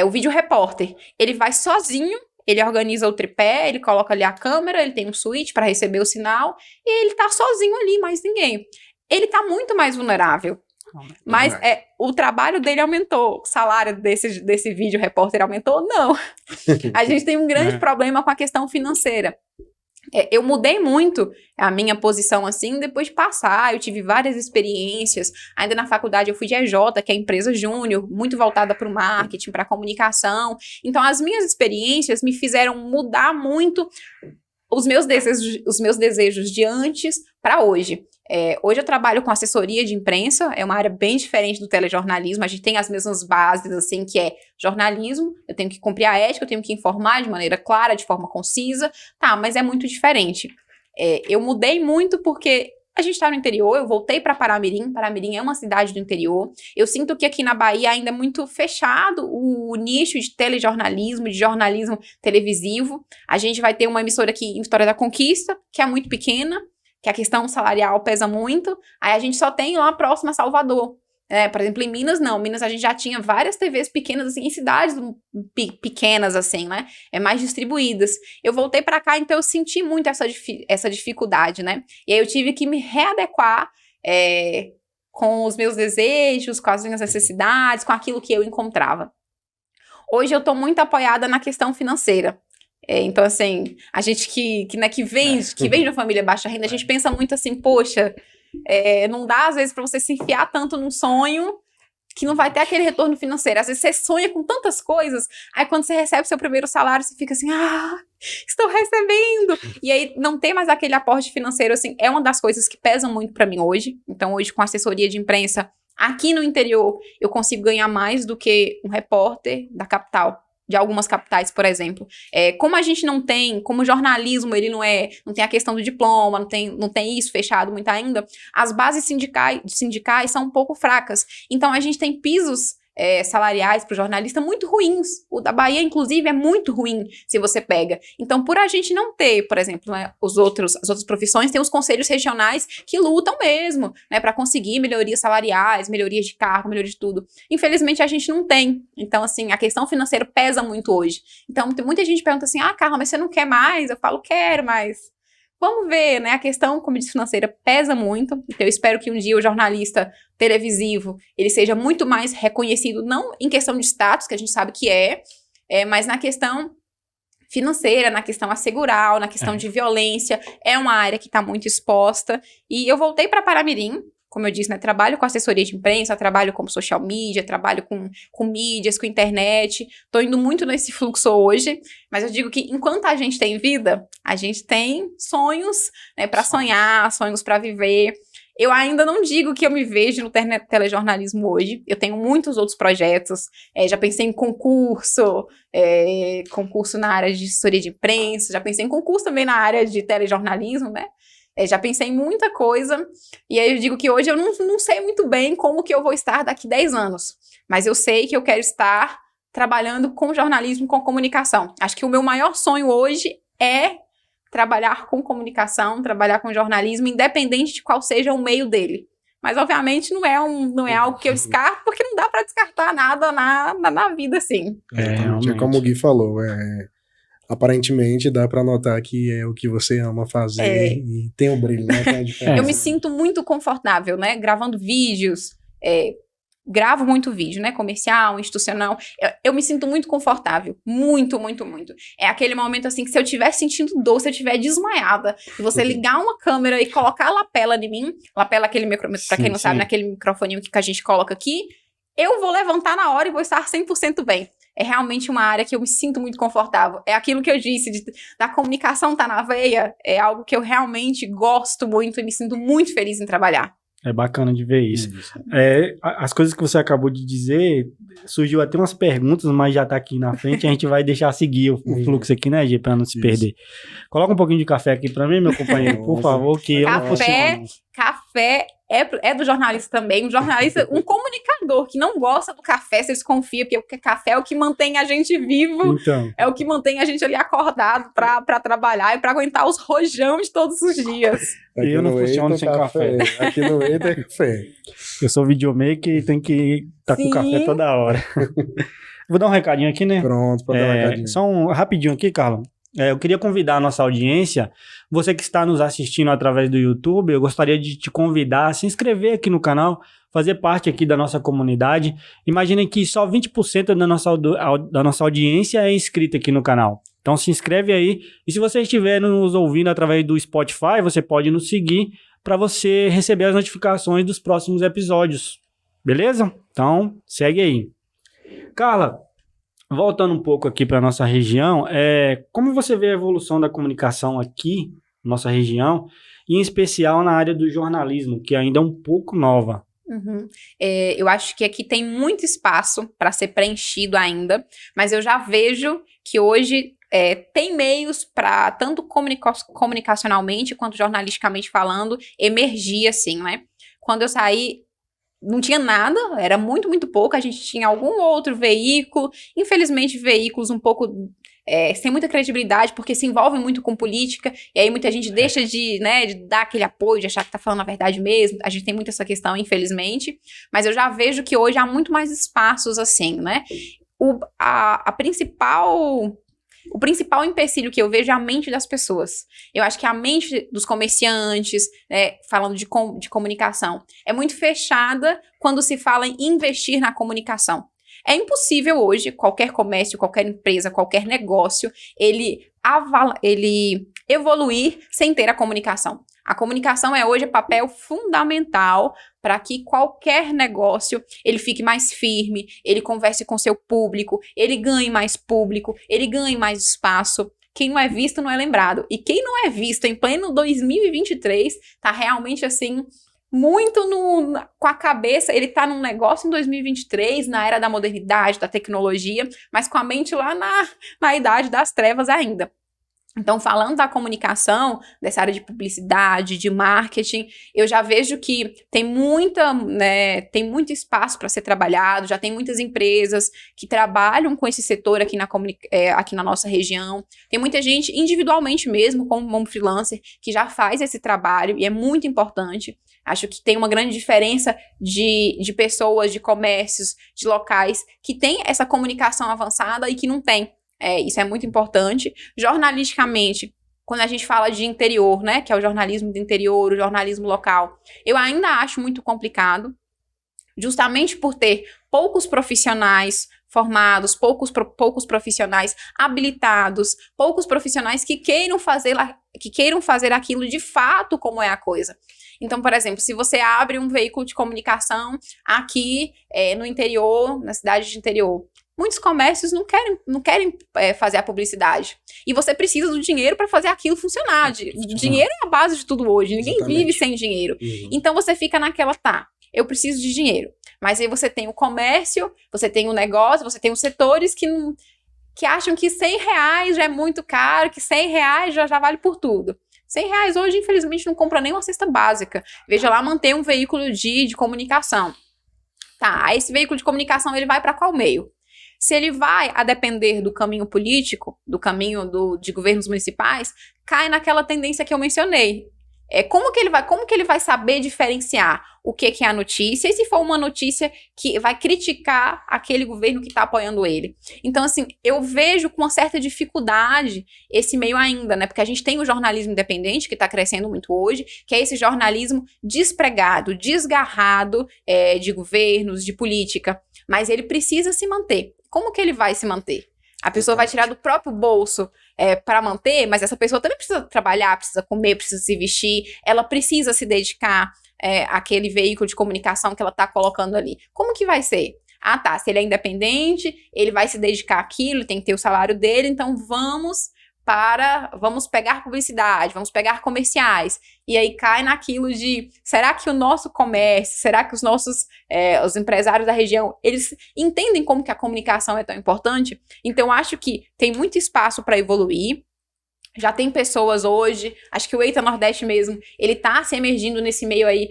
o vídeo repórter. Ele vai sozinho, ele organiza o tripé, ele coloca ali a câmera, ele tem um switch para receber o sinal e ele tá sozinho ali, mais ninguém. Ele tá muito mais vulnerável. Mas o trabalho dele aumentou, o salário desse vídeo repórter aumentou? Não. A gente tem um grande problema com a questão financeira. Eu mudei muito a minha posição assim depois de passar, eu tive várias experiências, ainda na faculdade eu fui de EJ, que é a empresa júnior, muito voltada para o marketing, para a comunicação, então as minhas experiências me fizeram mudar muito os meus desejos de antes para hoje. Hoje eu trabalho com assessoria de imprensa, é uma área bem diferente do telejornalismo, a gente tem as mesmas bases, assim, que é jornalismo, eu tenho que cumprir a ética, eu tenho que informar de maneira clara, de forma concisa, mas é muito diferente. Eu mudei muito porque a gente está no interior, eu voltei para Paramirim. Paramirim é uma cidade do interior. Eu sinto que aqui na Bahia ainda é muito fechado o nicho de telejornalismo, de jornalismo televisivo. A gente vai ter uma emissora aqui em Vitória da Conquista, que é muito pequena, que a questão salarial pesa muito. Aí a gente só tem lá próximo a Salvador. Por exemplo, em Minas, não. Minas a gente já tinha várias TVs pequenas, assim, em cidades pequenas, assim, né? Mais distribuídas. Eu voltei pra cá, então eu senti muito essa dificuldade, né? E aí eu tive que me readequar com os meus desejos, com as minhas necessidades, com aquilo que eu encontrava. Hoje eu tô muito apoiada na questão financeira. Então, assim, a gente que vem de uma família baixa renda, a gente pensa muito assim, poxa... não dá, às vezes, pra você se enfiar tanto num sonho que não vai ter aquele retorno financeiro. Às vezes você sonha com tantas coisas, aí quando você recebe seu primeiro salário, você fica assim, estou recebendo! E aí não ter mais aquele aporte financeiro, assim, é uma das coisas que pesam muito pra mim hoje. Então hoje, com assessoria de imprensa, aqui no interior, eu consigo ganhar mais do que um repórter da capital. De algumas capitais, por exemplo. Como a gente não tem, como o jornalismo, ele não tem a questão do diploma, não tem isso fechado muito ainda, as bases sindicais são um pouco fracas. Então, a gente tem pisos salariais para o jornalista muito ruins. O da Bahia, inclusive, é muito ruim se você pega. Então, por a gente não ter, por exemplo, né, as outras profissões, tem os conselhos regionais que lutam mesmo, né, para conseguir melhorias salariais, melhorias de cargo, melhorias de tudo. Infelizmente, a gente não tem. Então, assim, a questão financeira pesa muito hoje. Então, tem muita gente que pergunta assim, Carla, mas você não quer mais? Eu falo, quero, mas... Vamos ver, né? A questão, como disse, financeira pesa muito. Então, eu espero que um dia o jornalista televisivo, ele seja muito mais reconhecido, não em questão de status, que a gente sabe que mas na questão financeira, na questão assegural, na questão de violência. É uma área que está muito exposta. E eu voltei para Paramirim, como eu disse, né? Trabalho com assessoria de imprensa, trabalho como social media, trabalho com mídias, com internet. Tô indo muito nesse fluxo hoje, mas eu digo que enquanto a gente tem vida, a gente tem sonhos, né, para sonhar, sonhos para viver. Eu ainda não digo que eu me vejo no telejornalismo hoje. Eu tenho muitos outros projetos. Já pensei em concurso na área de assessoria de imprensa, já pensei em concurso também na área de telejornalismo, né? Já pensei em muita coisa, e aí eu digo que hoje eu não sei muito bem como que eu vou estar daqui 10 anos, mas eu sei que eu quero estar trabalhando com jornalismo, com comunicação. Acho que o meu maior sonho hoje é trabalhar com comunicação, trabalhar com jornalismo, independente de qual seja o meio dele. Mas, obviamente, não é algo que eu descarto, porque não dá para descartar nada na vida, assim. Realmente, como o Gui falou, aparentemente dá pra notar que é o que você ama fazer e tem um brilho, né? Tem a diferença. Eu me sinto muito confortável, né? Gravando vídeos, gravo muito vídeo, né? Comercial, institucional. Eu me sinto muito confortável. Muito, muito, muito. É aquele momento, assim, que se eu estiver sentindo dor, se eu estiver desmaiada, e você ligar uma câmera e colocar a lapela em mim, lapela aquele microfone, pra quem não sabe, naquele microfoninho que a gente coloca aqui, eu vou levantar na hora e vou estar 100% bem. É realmente uma área que eu me sinto muito confortável. É aquilo que eu disse, da comunicação tá na veia, é algo que eu realmente gosto muito e me sinto muito feliz em trabalhar. É bacana de ver isso. As coisas que você acabou de dizer, surgiu até umas perguntas, mas já tá aqui na frente, a gente vai deixar seguir o fluxo aqui, né, Gê, pra não se perder. Coloca um pouquinho de café aqui pra mim, meu companheiro, por favor, que eu não funciono. Café é do jornalista também. Um jornalista, um comunicador que não gosta do café, você desconfia, porque o café é o que mantém a gente vivo, é o que mantém a gente ali acordado pra trabalhar e pra aguentar os rojão de todos os dias. Aqui eu não funciono sem café. Aqui no Eita é café. Eu sou videomaker e tenho que estar com café toda hora. Vou dar um recadinho aqui, né? Pronto, pode dar um recadinho. Só rapidinho aqui, Carla. Eu queria convidar a nossa audiência, você que está nos assistindo através do YouTube, eu gostaria de te convidar a se inscrever aqui no canal, fazer parte aqui da nossa comunidade. Imaginem que só 20% da nossa audiência é inscrita aqui no canal. Então se inscreve aí, e se você estiver nos ouvindo através do Spotify, você pode nos seguir para você receber as notificações dos próximos episódios. Beleza? Então segue aí. Carla, voltando um pouco aqui para nossa região, como você vê a evolução da comunicação aqui, na nossa região, e em especial na área do jornalismo, que ainda é um pouco nova? Eu acho que aqui tem muito espaço para ser preenchido ainda, mas eu já vejo que hoje tem meios para, tanto comunicacionalmente quanto jornalisticamente falando, emergir, assim, né? Quando eu saí, não tinha nada, era muito, muito pouco, a gente tinha algum outro veículo, infelizmente veículos um pouco sem muita credibilidade, porque se envolvem muito com política, e aí muita gente deixa de dar aquele apoio, de achar que tá falando a verdade mesmo, a gente tem muito essa questão, infelizmente, mas eu já vejo que hoje há muito mais espaços assim, né? O principal empecilho que eu vejo é a mente das pessoas. Eu acho que a mente dos comerciantes, falando de comunicação, é muito fechada quando se fala em investir na comunicação. É impossível hoje, qualquer comércio, qualquer empresa, qualquer negócio, ele evoluir sem ter a comunicação. A comunicação é hoje papel fundamental para que qualquer negócio ele fique mais firme, ele converse com seu público, ele ganhe mais público, ele ganhe mais espaço. Quem não é visto não é lembrado. E quem não é visto em pleno 2023 tá realmente assim, muito com a cabeça, ele tá num negócio em 2023, na era da modernidade, da tecnologia, mas com a mente lá na idade das trevas ainda. Então, falando da comunicação, dessa área de publicidade, de marketing, eu já vejo que tem muito espaço para ser trabalhado, já tem muitas empresas que trabalham com esse setor aqui na nossa região. Tem muita gente, individualmente mesmo, como freelancer, que já faz esse trabalho e é muito importante. Acho que tem uma grande diferença de pessoas, de comércios, de locais que têm essa comunicação avançada e que não tem. Isso é muito importante. Jornalisticamente, quando a gente fala de interior, né, que é o jornalismo do interior, o jornalismo local, eu ainda acho muito complicado, justamente por ter poucos profissionais formados, poucos profissionais habilitados, poucos profissionais que queiram fazer aquilo de fato como é a coisa. Então, por exemplo, se você abre um veículo de comunicação aqui no interior, na cidade de interior, muitos comércios não querem fazer a publicidade. E você precisa do dinheiro para fazer aquilo funcionar. Dinheiro é a base de tudo hoje. Ninguém vive sem dinheiro. Uhum. Então você fica naquela, eu preciso de dinheiro. Mas aí você tem o comércio, você tem o negócio, você tem os setores que acham que R$100 já é muito caro, que R$100 já vale por tudo. R$100 hoje, infelizmente, não compra nem uma cesta básica. Veja lá, manter um veículo de comunicação. Aí esse veículo de comunicação, ele vai para qual meio? Se ele vai a depender do caminho político, do caminho de governos municipais, cai naquela tendência que eu mencionei. Como que ele vai saber diferenciar o que é a notícia e se for uma notícia que vai criticar aquele governo que está apoiando ele? Então, assim, eu vejo com uma certa dificuldade esse meio ainda, né? Porque a gente tem o jornalismo independente, que está crescendo muito hoje, que é esse jornalismo despregado, desgarrado de governos, de política. Mas ele precisa se manter. Como que ele vai se manter? A pessoa vai tirar do próprio bolso para manter, mas essa pessoa também precisa trabalhar, precisa comer, precisa se vestir, ela precisa se dedicar àquele veículo de comunicação que ela está colocando ali. Como que vai ser? Se ele é independente, ele vai se dedicar àquilo, ele tem que ter o salário dele, então vamos pegar publicidade, vamos pegar comerciais. E aí cai naquilo de, será que o nosso comércio, será que os empresários da região, eles entendem como que a comunicação é tão importante? Então, acho que tem muito espaço para evoluir. Já tem pessoas hoje, acho que o Eita Nordeste mesmo, ele tá se emergindo nesse meio aí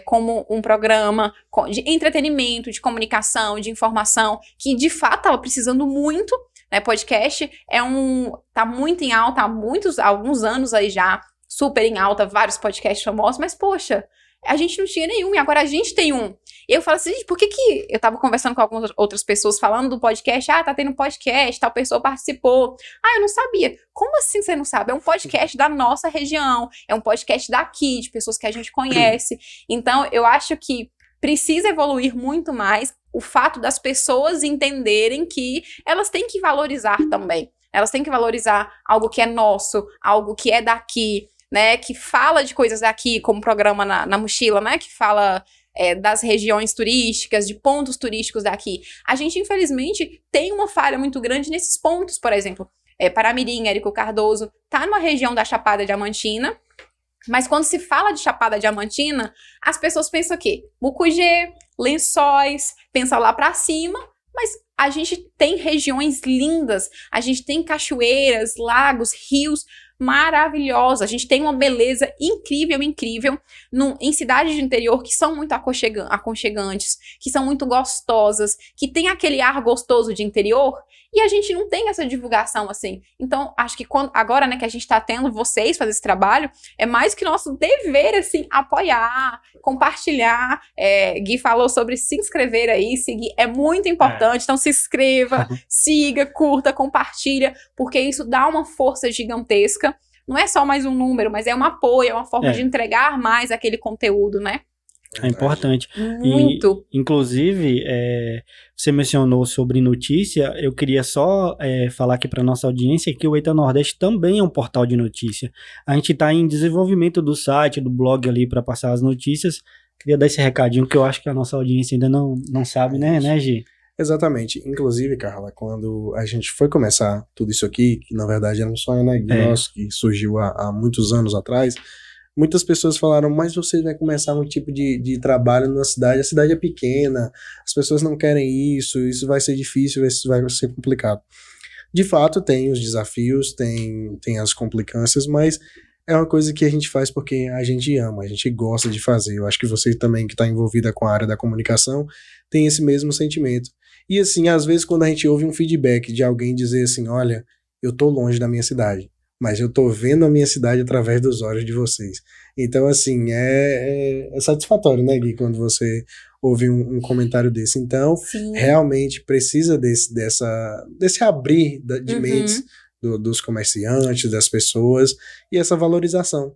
como um programa de entretenimento, de comunicação, de informação, que de fato estava precisando muito. Podcast tá muito em alta há alguns anos aí já, super em alta, vários podcasts famosos, mas poxa, a gente não tinha nenhum e agora a gente tem um. E eu falo assim, gente, por que eu tava conversando com algumas outras pessoas falando do podcast, tá tendo um podcast, tal pessoa participou. Eu não sabia. Como assim você não sabe? É um podcast da nossa região, é um podcast daqui, de pessoas que a gente conhece. Então, eu acho que precisa evoluir muito mais o fato das pessoas entenderem que elas têm que valorizar também. Elas têm que valorizar algo que é nosso, algo que é daqui, né? Que fala de coisas daqui, como o programa na Mochila, né? Que fala das regiões turísticas, de pontos turísticos daqui. A gente, infelizmente, tem uma falha muito grande nesses pontos, por exemplo. Paramirim, Érico Cardoso, tá numa região da Chapada Diamantina, mas quando se fala de Chapada Diamantina, as pessoas pensam o quê? Mucugê, Lençóis, pensam lá pra cima, mas a gente tem regiões lindas, a gente tem cachoeiras, lagos, rios maravilhosos, a gente tem uma beleza incrível em cidades de interior que são muito aconchegantes, que são muito gostosas, que tem aquele ar gostoso de interior, e a gente não tem essa divulgação assim. Então, acho que agora, né, que a gente tá tendo vocês fazer esse trabalho, é mais que nosso dever, assim, apoiar, compartilhar. Gui falou sobre se inscrever aí, seguir, é muito importante. Então, se inscreva, siga, curta, compartilha, porque isso dá uma força gigantesca. Não é só mais um número, mas é um apoio, é uma forma de entregar mais aquele conteúdo, né? É importante. Muito. Inclusive, você mencionou sobre notícia, eu queria só falar aqui para nossa audiência que o Eita Nordeste também é um portal de notícia. A gente está em desenvolvimento do site, do blog ali para passar as notícias. Queria dar esse recadinho que eu acho que a nossa audiência ainda não sabe, né, Gi? Exatamente. Inclusive, Carla, quando a gente foi começar tudo isso aqui, que na verdade era um sonho, né, nosso, que surgiu há muitos anos atrás, muitas pessoas falaram, mas você vai começar um tipo de trabalho na cidade, a cidade é pequena, as pessoas não querem isso vai ser difícil, isso vai ser complicado. De fato, tem os desafios, tem as complicâncias, mas é uma coisa que a gente faz porque a gente ama, a gente gosta de fazer. Eu acho que você também, que está envolvida com a área da comunicação, tem esse mesmo sentimento. E assim, às vezes quando a gente ouve um feedback de alguém dizer assim, olha, eu tô longe da minha cidade, mas eu tô vendo a minha cidade através dos olhos de vocês. Então, assim, é satisfatório, né, Gui, quando você ouve um comentário desse. Então, realmente precisa desse abrir de mentes dos comerciantes, das pessoas, e essa valorização.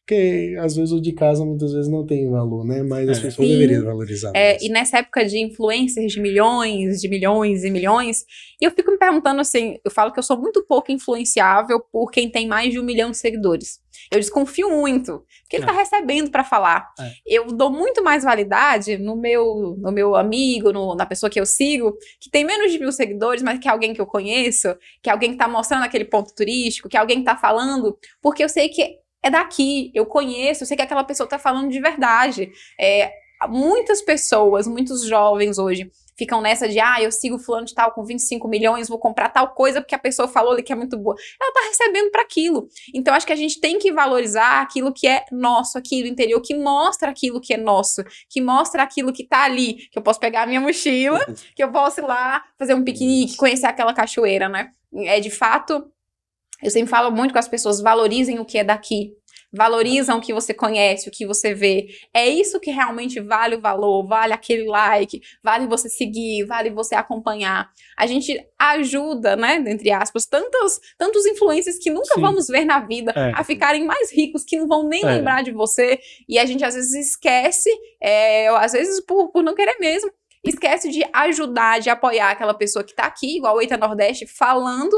Porque, às vezes, o de casa, muitas vezes, não tem valor, né? Mas as pessoas deveriam valorizar mais. E nessa época de influencers de milhões e milhões, eu fico me perguntando assim, eu falo que eu sou muito pouco influenciável por quem tem mais de 1 milhão de seguidores. Eu desconfio muito, porque ele tá recebendo pra falar. Eu dou muito mais validade no meu amigo, na pessoa que eu sigo, que tem menos de 1.000 seguidores, mas que é alguém que eu conheço, que é alguém que tá mostrando aquele ponto turístico, que é alguém que tá falando, porque eu sei que é daqui, eu conheço, eu sei que aquela pessoa tá falando de verdade. Muitas pessoas, muitos jovens hoje, ficam nessa de, eu sigo fulano de tal com 25 milhões, vou comprar tal coisa porque a pessoa falou ali que é muito boa. Ela tá recebendo para aquilo. Então, acho que a gente tem que valorizar aquilo que é nosso aqui do interior, que mostra aquilo que é nosso, que mostra aquilo que tá ali, que eu posso pegar a minha mochila, que eu posso ir lá fazer um piquenique, conhecer aquela cachoeira, né? De fato, eu sempre falo muito com as pessoas, valorizem o que é daqui. Valorizam o que você conhece, o que você vê. É isso que realmente vale o valor, vale aquele like, vale você seguir, vale você acompanhar. A gente ajuda, né, entre aspas, tantos influencers que nunca vamos ver na vida a ficarem mais ricos, que não vão nem lembrar de você. E a gente às vezes esquece, às vezes por não querer mesmo, esquece de ajudar, de apoiar aquela pessoa que está aqui, igual o Eita Nordeste, falando,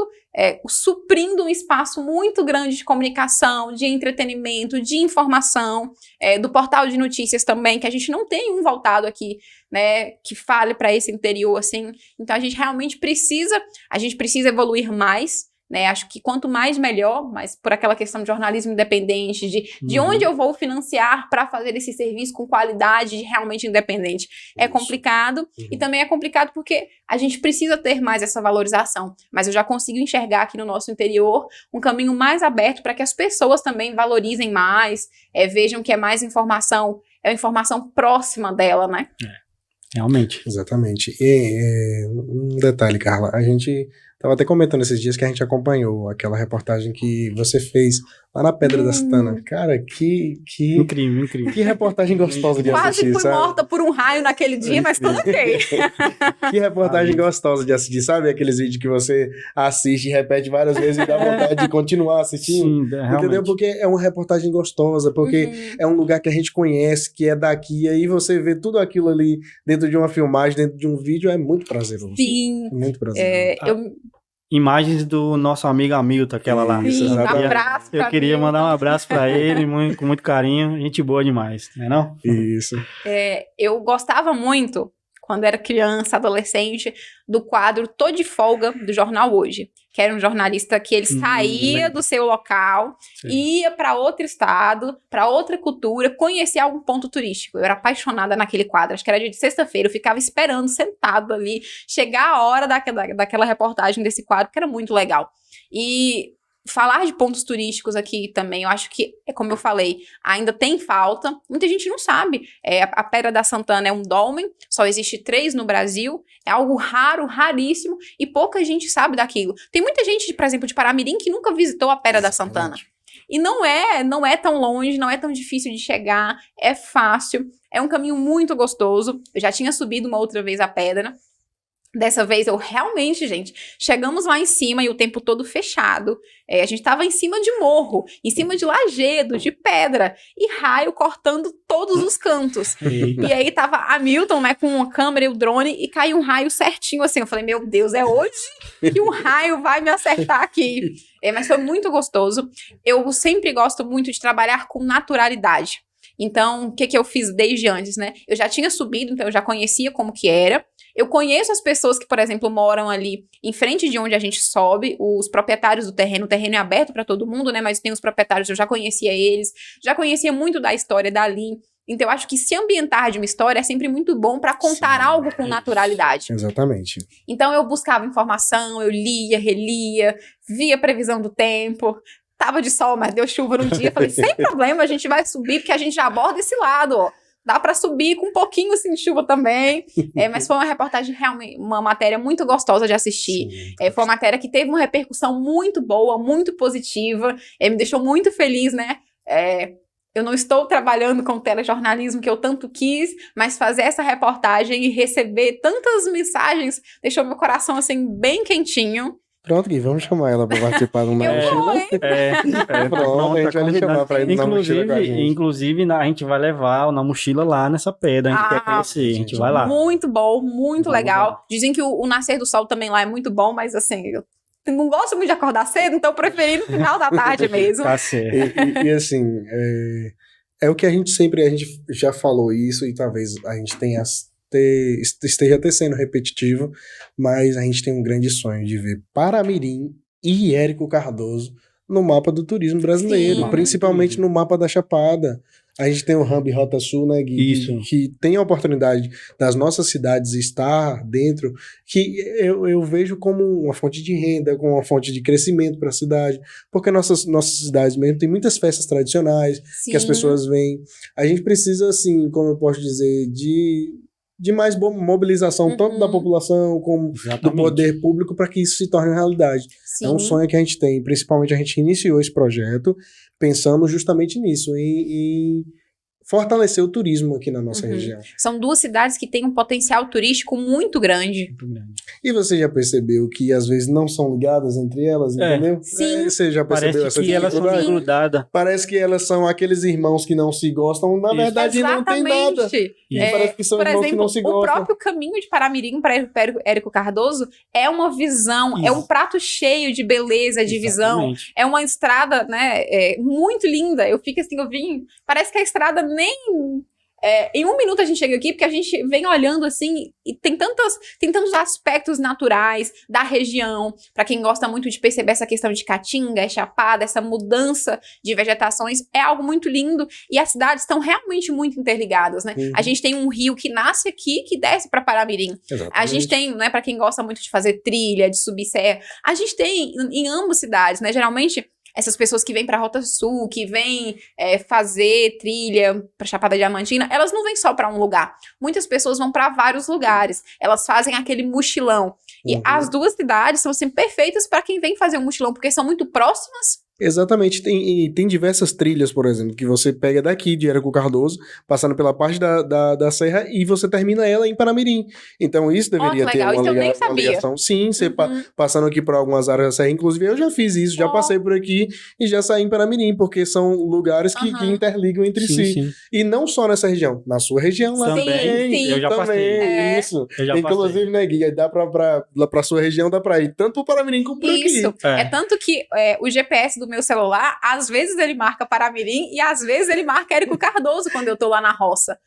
suprindo um espaço muito grande de comunicação, de entretenimento, de informação, do portal de notícias também, que a gente não tem um voltado aqui, né, que fale para esse interior, assim. Então a gente realmente precisa evoluir mais, né? Acho que quanto mais melhor, mas por aquela questão de jornalismo independente, de onde eu vou financiar para fazer esse serviço com qualidade realmente independente. É complicado, e também é complicado porque a gente precisa ter mais essa valorização, mas eu já consigo enxergar aqui no nosso interior um caminho mais aberto para que as pessoas também valorizem mais, vejam que é mais informação, é uma informação próxima dela, né? Realmente. Exatamente. E um detalhe, Carla, a gente tava até comentando esses dias que a gente acompanhou aquela reportagem que você fez lá na Pedra da Santana. Cara, que incrível. Que reportagem gostosa de assistir, Quase fui morta por um raio naquele dia, mas tudo ok. Que reportagem gostosa de assistir, sabe? Aqueles vídeos que você assiste e repete várias vezes e dá vontade de continuar assistindo. Sim, entendeu? Porque é uma reportagem gostosa, porque é um lugar que a gente conhece, que é daqui, e aí você vê tudo aquilo ali dentro de uma filmagem, dentro de um vídeo, é muito prazeroso. Sim. Muito prazeroso. Imagens do nosso amigo Hamilton, aquela lá. Sim, um abraço pra Eu queria mim. mandar um abraço pra ele, com muito carinho. Gente boa demais, não é não? Isso. Eu gostava muito, quando era criança, adolescente, do quadro Tô de Folga, do Jornal Hoje, que era um jornalista que ele saía do seu local, ia para outro estado, para outra cultura, conhecia algum ponto turístico. Eu era apaixonada naquele quadro, acho que era dia de sexta-feira, eu ficava esperando, sentado ali, chegar a hora daquela reportagem desse quadro, que era muito legal. E falar de pontos turísticos aqui também, eu acho que, como eu falei, ainda tem falta. Muita gente não sabe. A Pedra da Santana é um dolmen, só existe 3 no Brasil, é algo raro, raríssimo, e pouca gente sabe daquilo. Tem muita gente, por exemplo, de Paramirim, que nunca visitou a Pedra da Santana. E não é tão longe, não é tão difícil de chegar, é fácil, é um caminho muito gostoso. Eu já tinha subido uma outra vez a pedra. Dessa vez eu realmente, gente, chegamos lá em cima e o tempo todo fechado. A gente tava em cima de morro, em cima de lajedo, de pedra, e raio cortando todos os cantos. E aí tava a Milton, né, com uma câmera e o drone, e caiu um raio certinho assim. Eu falei, meu Deus, é hoje que um raio vai me acertar aqui. Mas foi muito gostoso. Eu sempre gosto muito de trabalhar com naturalidade. Então, o que eu fiz desde antes, né? Eu já tinha subido, então eu já conhecia como que era. Eu conheço as pessoas que, por exemplo, moram ali em frente de onde a gente sobe, os proprietários do terreno. O terreno é aberto para todo mundo, né? Mas tem os proprietários, eu já conhecia eles, já conhecia muito da história dali. Então, eu acho que se ambientar de uma história é sempre muito bom para contar algo com naturalidade. Exatamente. Então, eu buscava informação, eu lia, relia, via previsão do tempo. Tava de sol, mas deu chuva num dia. Falei, sem problema, a gente vai subir, porque a gente já aborda esse lado, ó. Dá para subir com um pouquinho assim de chuva também. Mas foi uma reportagem realmente, uma matéria muito gostosa de assistir. Foi uma matéria que teve uma repercussão muito boa, muito positiva. Me deixou muito feliz, né? Eu não estou trabalhando com o telejornalismo que eu tanto quis, mas fazer essa reportagem e receber tantas mensagens deixou meu coração assim bem quentinho. Pronto, Gui, vamos chamar ela para participar do Na Mochila. Pronto, a gente vai lhe chamar para ir Na Mochila com a gente. Inclusive, a gente vai levar o Na Mochila lá nessa pedra, a gente quer conhecer, a gente vai lá. Muito bom, muito legal. Dizem que o nascer do sol também lá é muito bom, mas assim, eu não gosto muito de acordar cedo, então eu preferi no final da tarde mesmo. Tá certo. E assim, é o que a gente já falou isso, e talvez a gente esteja até sendo repetitivo, mas a gente tem um grande sonho de ver Paramirim e Érico Cardoso no mapa do turismo brasileiro, Sim. principalmente no mapa da Chapada. A gente tem o Hub Rota Sul, né, Gui? Isso. Que tem a oportunidade das nossas cidades estar dentro, que eu vejo como uma fonte de renda, como uma fonte de crescimento para a cidade, porque nossas cidades mesmo tem muitas festas tradicionais. Sim. Que as pessoas vêm. A gente precisa, assim, como eu posso dizer, de mais mobilização, tanto da população como do poder público, para que isso se torne realidade. Sim. É um sonho que a gente tem, principalmente a gente iniciou esse projeto pensando justamente nisso, em fortalecer o turismo aqui na nossa região. São 2 cidades que têm um potencial turístico muito grande. Muito grande. E você já percebeu que às vezes não são ligadas entre elas, entendeu? Sim. Você já percebeu Parece essa que elas são dificuldade? grudadas. Parece que elas são aqueles irmãos que não se gostam, na Isso. verdade não tem nada. Parece que são Por irmãos que não exemplo, se o gostam. próprio caminho de Paramirim para Érico Cardoso é uma visão, é um prato cheio de beleza, de visão. Exatamente. É uma estrada, né, muito linda. Eu fico assim, parece que a estrada nem... em 1 minuto a gente chega aqui, porque a gente vem olhando assim, e tem tantos aspectos naturais da região, para quem gosta muito de perceber essa questão de caatinga, chapada, essa mudança de vegetações, é algo muito lindo, e as cidades estão realmente muito interligadas, né? A gente tem um rio que nasce aqui, que desce para Paramirim. Exatamente. A gente tem, né, para quem gosta muito de fazer trilha, de subir serra, a gente tem em ambas cidades, né? Geralmente essas pessoas que vêm para a Rota Sul, que vêm fazer trilha para Chapada Diamantina, elas não vêm só para um lugar. Muitas pessoas vão para vários lugares. Elas fazem aquele mochilão. E as 2 cidades são assim, perfeitas para quem vem fazer um mochilão, porque são muito próximas. Exatamente, tem diversas trilhas, por exemplo, que você pega daqui de Érico Cardoso, passando pela parte da serra, e você termina ela em Paramirim. Então isso deveria ter legal. uma Isso eu nem sabia. ligação. Sim, você passando aqui por algumas áreas da serra, inclusive eu já fiz isso, já passei por aqui e já saí em Paramirim, porque são lugares que interligam entre si. Sim. E não só nessa região, na sua região lá Também. Sim. Eu já passei. Isso. Eu já Inclusive, né, Gui, dá pra sua região, dá pra ir tanto pro Paramirim como por aqui. Isso. É tanto que o GPS do meu celular, às vezes ele marca Paramirim e às vezes ele marca Érico Cardoso quando eu tô lá na roça.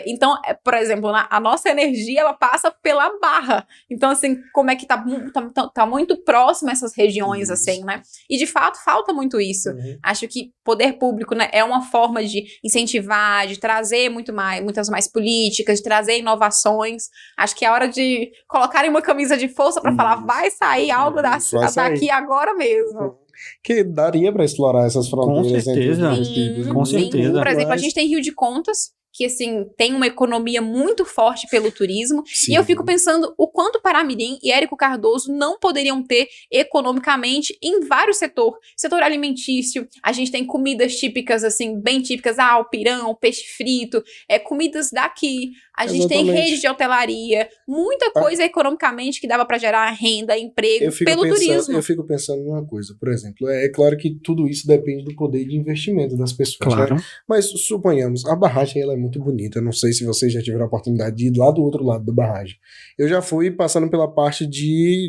Então, por exemplo, a nossa energia, ela passa pela Barra. Então, assim, como é que tá muito próximo essas regiões, assim, né? E, de fato, falta muito isso. Acho que poder público, né, é uma forma de incentivar, de trazer muitas mais políticas, de trazer inovações. Acho que é hora de colocarem uma camisa de força para falar, vai sair algo daqui agora mesmo. Que daria para explorar essas fronteiras. Com certeza. Com certeza. Por exemplo, a gente tem Rio de Contas, que, assim, tem uma economia muito forte pelo turismo. Sim. E eu fico pensando o quanto Paramirim e Érico Cardoso não poderiam ter economicamente em vários setores. Setor alimentício, a gente tem comidas típicas, assim, bem típicas, o pirão, peixe frito, comidas daqui. A gente tem rede de hotelaria, muita coisa economicamente que dava para gerar renda, emprego turismo. Eu fico pensando numa coisa, por exemplo, é claro que tudo isso depende do poder de investimento das pessoas, claro, né? Mas suponhamos, a barragem ela é muito bonita, não sei se vocês já tiveram a oportunidade de ir lá do outro lado da barragem. Eu já fui passando pela parte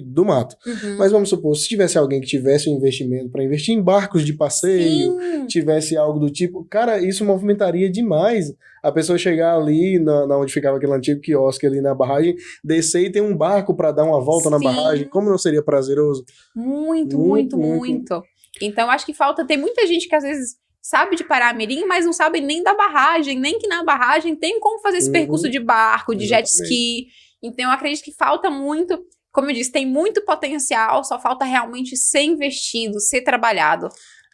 do mato, mas vamos supor, se tivesse alguém que tivesse um investimento para investir em barcos de passeio, tivesse algo do tipo, cara, isso movimentaria demais. A pessoa chegar ali na onde ficava aquele antigo quiosque ali na barragem, descer e ter um barco para dar uma volta na barragem, como não seria prazeroso? Muito. Então, acho que tem muita gente que às vezes sabe de Paramirim, mas não sabe nem da barragem, nem que na barragem tem como fazer esse percurso de barco, de jet ski. Então, eu acredito que falta muito, como eu disse, tem muito potencial, só falta realmente ser investido, ser trabalhado.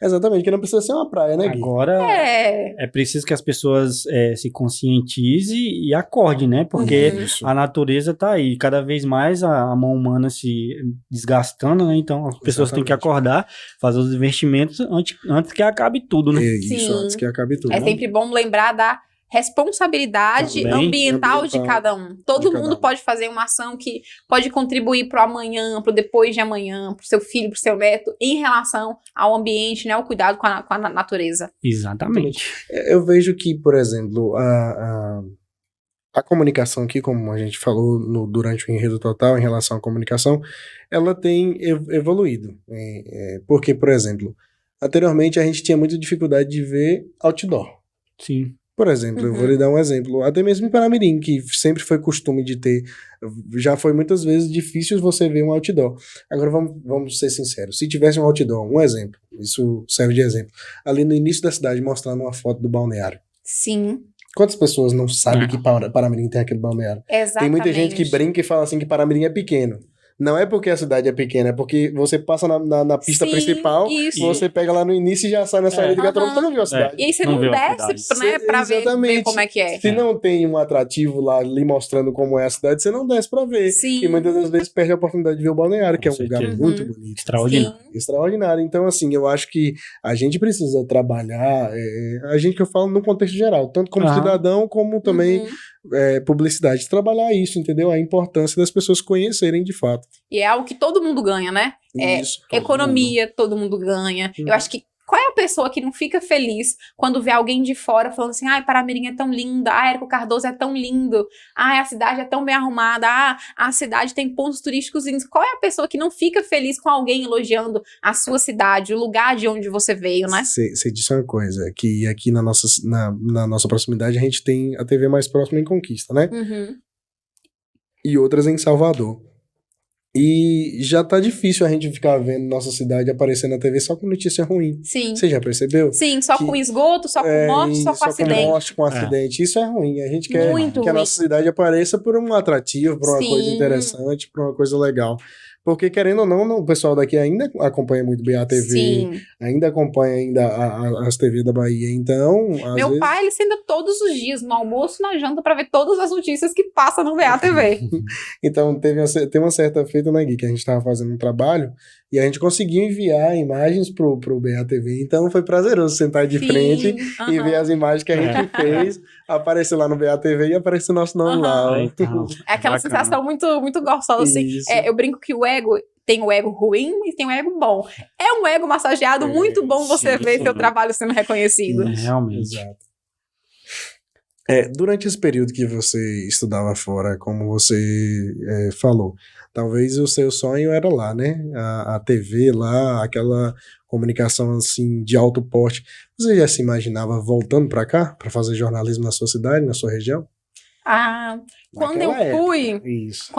Exatamente, que não precisa ser uma praia, né, Gui? Agora, é preciso que as pessoas se conscientizem e acordem, né? Porque a natureza tá aí. Cada vez mais a mão humana se desgastando, né? Então, as pessoas têm que acordar, fazer os investimentos antes que acabe tudo, né? Isso, antes que acabe tudo. É sempre bom lembrar da responsabilidade ambiental de cada um. Todo mundo pode fazer uma ação que pode contribuir para o amanhã, para o depois de amanhã, para o seu filho, para o seu neto, em relação ao ambiente, né, o cuidado com a natureza. Exatamente. Eu vejo que, por exemplo, a comunicação aqui, como a gente falou durante o Enredo Total, em relação à comunicação, ela tem evoluído. Porque, por exemplo, anteriormente a gente tinha muita dificuldade de ver outdoor. Sim. Por exemplo, eu vou lhe dar um exemplo, até mesmo em Paramirim, que sempre foi costume de ter, já foi muitas vezes difícil você ver um outdoor. Agora vamos ser sinceros, se tivesse um outdoor, um exemplo, isso serve de exemplo, ali no início da cidade mostrando uma foto do balneário. Sim. Quantas pessoas não sabem que Paramirim tem aquele balneário? Exatamente. Tem muita gente que brinca e fala assim que Paramirim é pequeno. Não é porque a cidade é pequena, é porque você passa na pista principal, você pega lá no início e já sai na saída de Gatorama, você não viu a cidade. E aí você não desce, né, pra ver como é que é. Se não tem um atrativo lá ali mostrando como é a cidade, você não desce pra ver. Sim. E muitas das vezes perde a oportunidade de ver o balneário, que é um lugar muito bonito. Extraordinário. Então, assim, eu acho que a gente precisa trabalhar, a gente que eu falo no contexto geral, tanto como cidadão, como também publicidade, trabalhar isso, entendeu? A importância das pessoas conhecerem de fato. E é algo que todo mundo ganha, né? Economia, todo mundo ganha. Eu acho que qual é a pessoa que não fica feliz quando vê alguém de fora falando assim, Paramirim é tão linda, Érico Cardoso é tão lindo, a cidade é tão bem arrumada, a cidade tem pontos turísticos lindos. Qual é a pessoa que não fica feliz com alguém elogiando a sua cidade, o lugar de onde você veio, né? Você disse uma coisa, que aqui na nossa proximidade a gente tem a TV mais próxima em Conquista, né? E outras em Salvador. E já tá difícil a gente ficar vendo nossa cidade aparecer na TV só com notícia ruim. Sim. Você já percebeu? Sim, só com esgoto, só com morte, só com acidente. Com morte, com acidente. Isso é ruim. A gente quer que a nossa cidade apareça por um atrativo, por uma coisa interessante, por uma coisa legal. Porque, querendo ou não, o pessoal daqui ainda acompanha muito BATV, ainda acompanha as TV da Bahia, então... Meu pai, ele senta todos os dias, no almoço e na janta, pra ver todas as notícias que passam no BATV. Então, tem uma certa feita, né, Gui, que a gente tava fazendo um trabalho, e a gente conseguiu enviar imagens pro BATV, então foi prazeroso sentar de frente e ver as imagens que a gente fez, aparecer lá no BATV e aparecer o nosso nome lá. É aquela sensação muito, muito gostosa, assim. Eu brinco que o ego tem o ego ruim e tem o ego bom. É um ego massageado muito bom você ver seu trabalho sendo reconhecido. Realmente. Exato. Durante esse período que você estudava fora, como você falou, talvez o seu sonho era lá, né? A TV lá, aquela comunicação assim de alto porte. Você já se imaginava voltando para cá, para fazer jornalismo na sua cidade, na sua região? Quando eu Naquela fui, época, isso.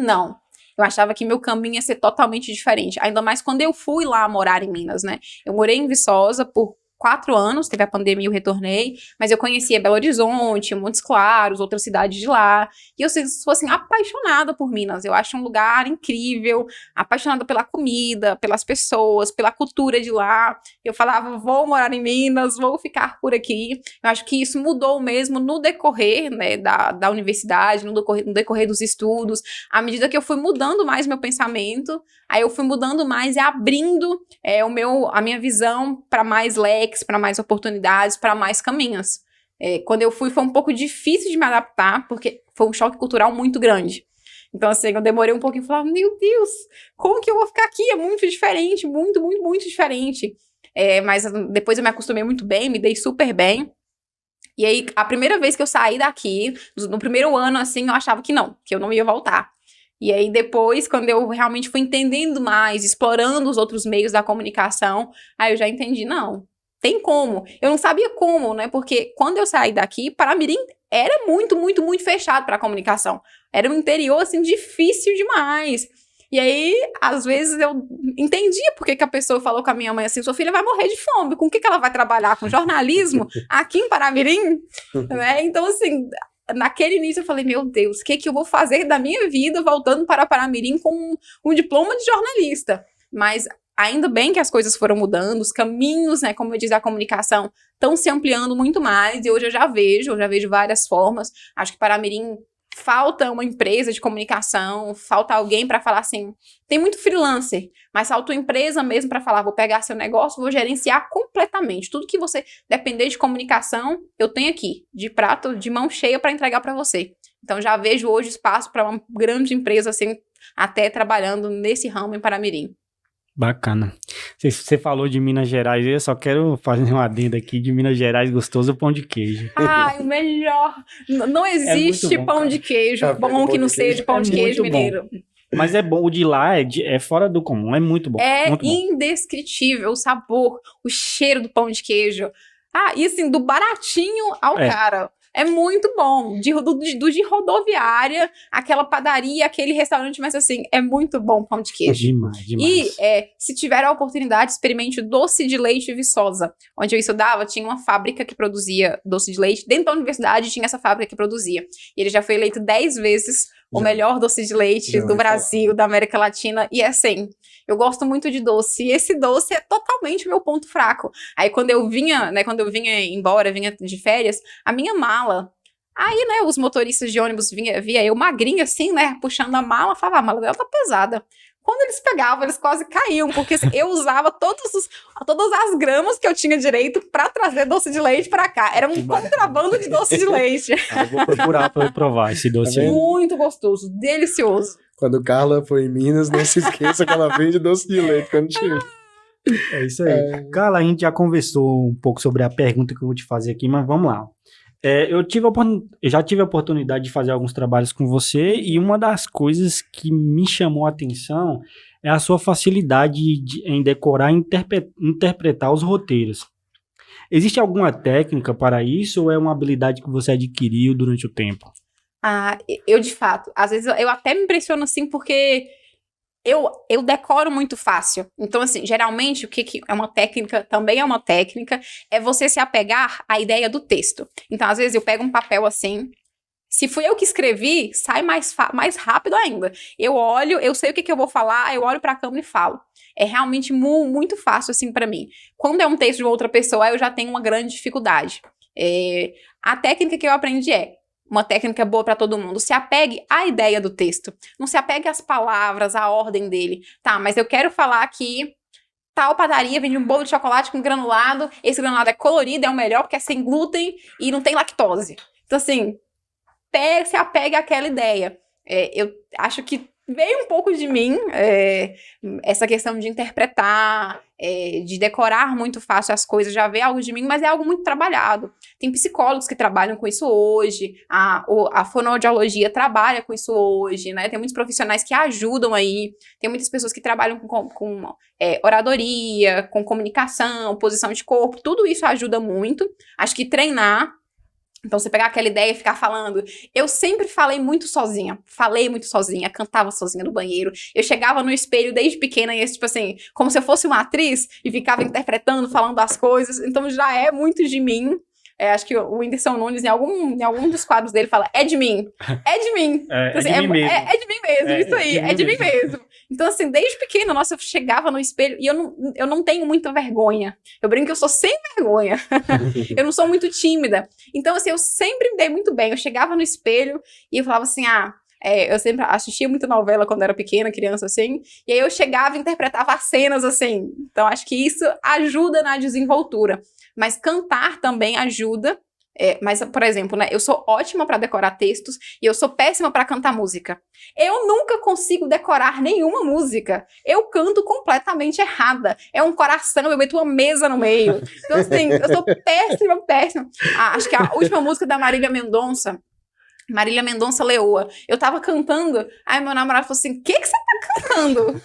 não. Eu achava que meu caminho ia ser totalmente diferente. Ainda mais quando eu fui lá morar em Minas, né? Eu morei em Viçosa por 4 anos, teve a pandemia, eu retornei, mas eu conhecia Belo Horizonte, Montes Claros, outras cidades de lá, e eu sou, assim, apaixonada por Minas. Eu acho um lugar incrível, apaixonada pela comida, pelas pessoas, pela cultura de lá. Eu falava, vou morar em Minas, vou ficar por aqui. Eu acho que isso mudou mesmo no decorrer, né, da universidade, no decorrer dos estudos, à medida que eu fui mudando mais meu pensamento, aí eu fui mudando mais e abrindo a minha visão para mais leques, para mais oportunidades, para mais caminhos. Quando eu fui, foi um pouco difícil de me adaptar, porque foi um choque cultural muito grande. Então, assim, eu demorei um pouquinho e falava, meu Deus, como que eu vou ficar aqui? É muito diferente, muito, muito, muito diferente. Mas depois eu me acostumei muito bem, me dei super bem. E aí, a primeira vez que eu saí daqui, no primeiro ano, assim, eu achava que eu não ia voltar. E aí depois, quando eu realmente fui entendendo mais, explorando os outros meios da comunicação, aí eu já entendi, não, tem como. Eu não sabia como, né? Porque quando eu saí daqui, Paramirim era muito, muito, muito fechado para a comunicação. Era um interior, assim, difícil demais. E aí, às vezes, eu entendia por que a pessoa falou com a minha mãe assim, sua filha vai morrer de fome, com o que ela vai trabalhar? Com jornalismo? Aqui em Paramirim? Né? Então, assim, naquele início eu falei, meu Deus, o que eu vou fazer da minha vida voltando para Paramirim com um diploma de jornalista? Mas ainda bem que as coisas foram mudando, os caminhos, né, como eu disse, a comunicação estão se ampliando muito mais, e hoje eu já vejo várias formas. Acho que Paramirim falta uma empresa de comunicação, falta alguém para falar assim, tem muito freelancer, mas falta uma empresa mesmo para falar, vou pegar seu negócio, vou gerenciar completamente, tudo que você depender de comunicação, eu tenho aqui, de prato, de mão cheia para entregar para você. Então já vejo hoje espaço para uma grande empresa assim, até trabalhando nesse ramo em Paramirim. Bacana. Você falou de Minas Gerais, eu só quero fazer uma adenda aqui de Minas Gerais, gostoso pão de queijo. Ai, o melhor. Não existe bom, pão cara. de queijo bom que não seja pão de queijo mineiro. Mas é bom, o de lá é fora do comum, é muito bom. É muito bom. indescritível o sabor, o cheiro do pão de queijo. E assim, do baratinho ao cara. É muito bom. Do de rodoviária, aquela padaria, aquele restaurante, mas assim, é muito bom o pão de queijo. Demais. E se tiver a oportunidade, experimente o doce de leite Viçosa. Onde eu estudava, tinha uma fábrica que produzia doce de leite. Dentro da universidade tinha essa fábrica que produzia. E ele já foi eleito 10 vezes o melhor doce de leite do Brasil, da América Latina. E assim, eu gosto muito de doce. E esse doce é totalmente meu ponto fraco. Aí quando eu vinha embora, vinha de férias, a minha mala... Aí, né, os motoristas de ônibus via eu magrinha assim, né, puxando a mala, falava, a mala dela tá pesada. Quando eles pegavam, eles quase caíam, porque assim, eu usava todas as gramas que eu tinha direito pra trazer doce de leite pra cá. Era um contrabando de doce de leite. Eu vou procurar pra eu provar esse doce aí. Muito gostoso, delicioso. Quando Carla foi em Minas, não se esqueça que ela vende doce de leite quando chega. É isso aí. Carla, a gente já conversou um pouco sobre a pergunta que eu vou te fazer aqui, mas vamos lá. Eu já tive a oportunidade de fazer alguns trabalhos com você e uma das coisas que me chamou a atenção é a sua facilidade em decorar e interpretar os roteiros. Existe alguma técnica para isso ou é uma habilidade que você adquiriu durante o tempo? Eu de fato, às vezes eu até me impressiono assim porque eu decoro muito fácil. Então, assim, geralmente, o que é uma técnica, também é uma técnica, é você se apegar à ideia do texto. Então, às vezes, eu pego um papel assim, se fui eu que escrevi, sai mais rápido ainda. Eu olho, eu sei o que eu vou falar, eu olho pra câmera e falo. É realmente muito fácil, assim, pra mim. Quando é um texto de outra pessoa, eu já tenho uma grande dificuldade. A técnica que eu aprendi uma técnica boa para todo mundo. Se apegue à ideia do texto. Não se apegue às palavras, à ordem dele. Tá, mas eu quero falar que tal padaria vende um bolo de chocolate com granulado. Esse granulado é colorido, é o melhor porque é sem glúten e não tem lactose. Então, assim, se apegue àquela ideia. Eu acho que veio um pouco de mim, essa questão de interpretar, de decorar muito fácil as coisas, já veio algo de mim, mas é algo muito trabalhado. Tem psicólogos que trabalham com isso hoje, a fonoaudiologia trabalha com isso hoje, né? Tem muitos profissionais que ajudam aí, tem muitas pessoas que trabalham com oradoria, com comunicação, posição de corpo, tudo isso ajuda muito. Acho que treinar. Então, você pegar aquela ideia e ficar falando. Eu sempre falei muito sozinha, cantava sozinha no banheiro. Eu chegava no espelho desde pequena e, tipo assim, como se eu fosse uma atriz e ficava interpretando, falando as coisas. Então, já é muito de mim. Acho que o Whindersson Nunes, em algum dos quadros dele, fala, é de mim. Então, assim, de mim mesmo. É de mim mesmo, isso aí, é de mim mesmo. Então, assim, desde pequena, nossa, eu chegava no espelho e eu não tenho muita vergonha. Eu brinco que eu sou sem vergonha. Eu não sou muito tímida. Então, assim, eu sempre me dei muito bem. Eu chegava no espelho e eu falava assim, eu sempre assistia muita novela quando era pequena, criança, assim, e aí eu chegava e interpretava as cenas, assim. Então, acho que isso ajuda na desenvoltura. Mas cantar também ajuda. Mas, por exemplo, né, eu sou ótima para decorar textos e eu sou péssima para cantar música. Eu nunca consigo decorar nenhuma música. Eu canto completamente errada. É um coração, eu meto uma mesa no meio. Então, assim, eu sou péssima. Acho que a última música da Marília Mendonça Leoa. Eu tava cantando, aí meu namorado falou assim, o que você tá cantando?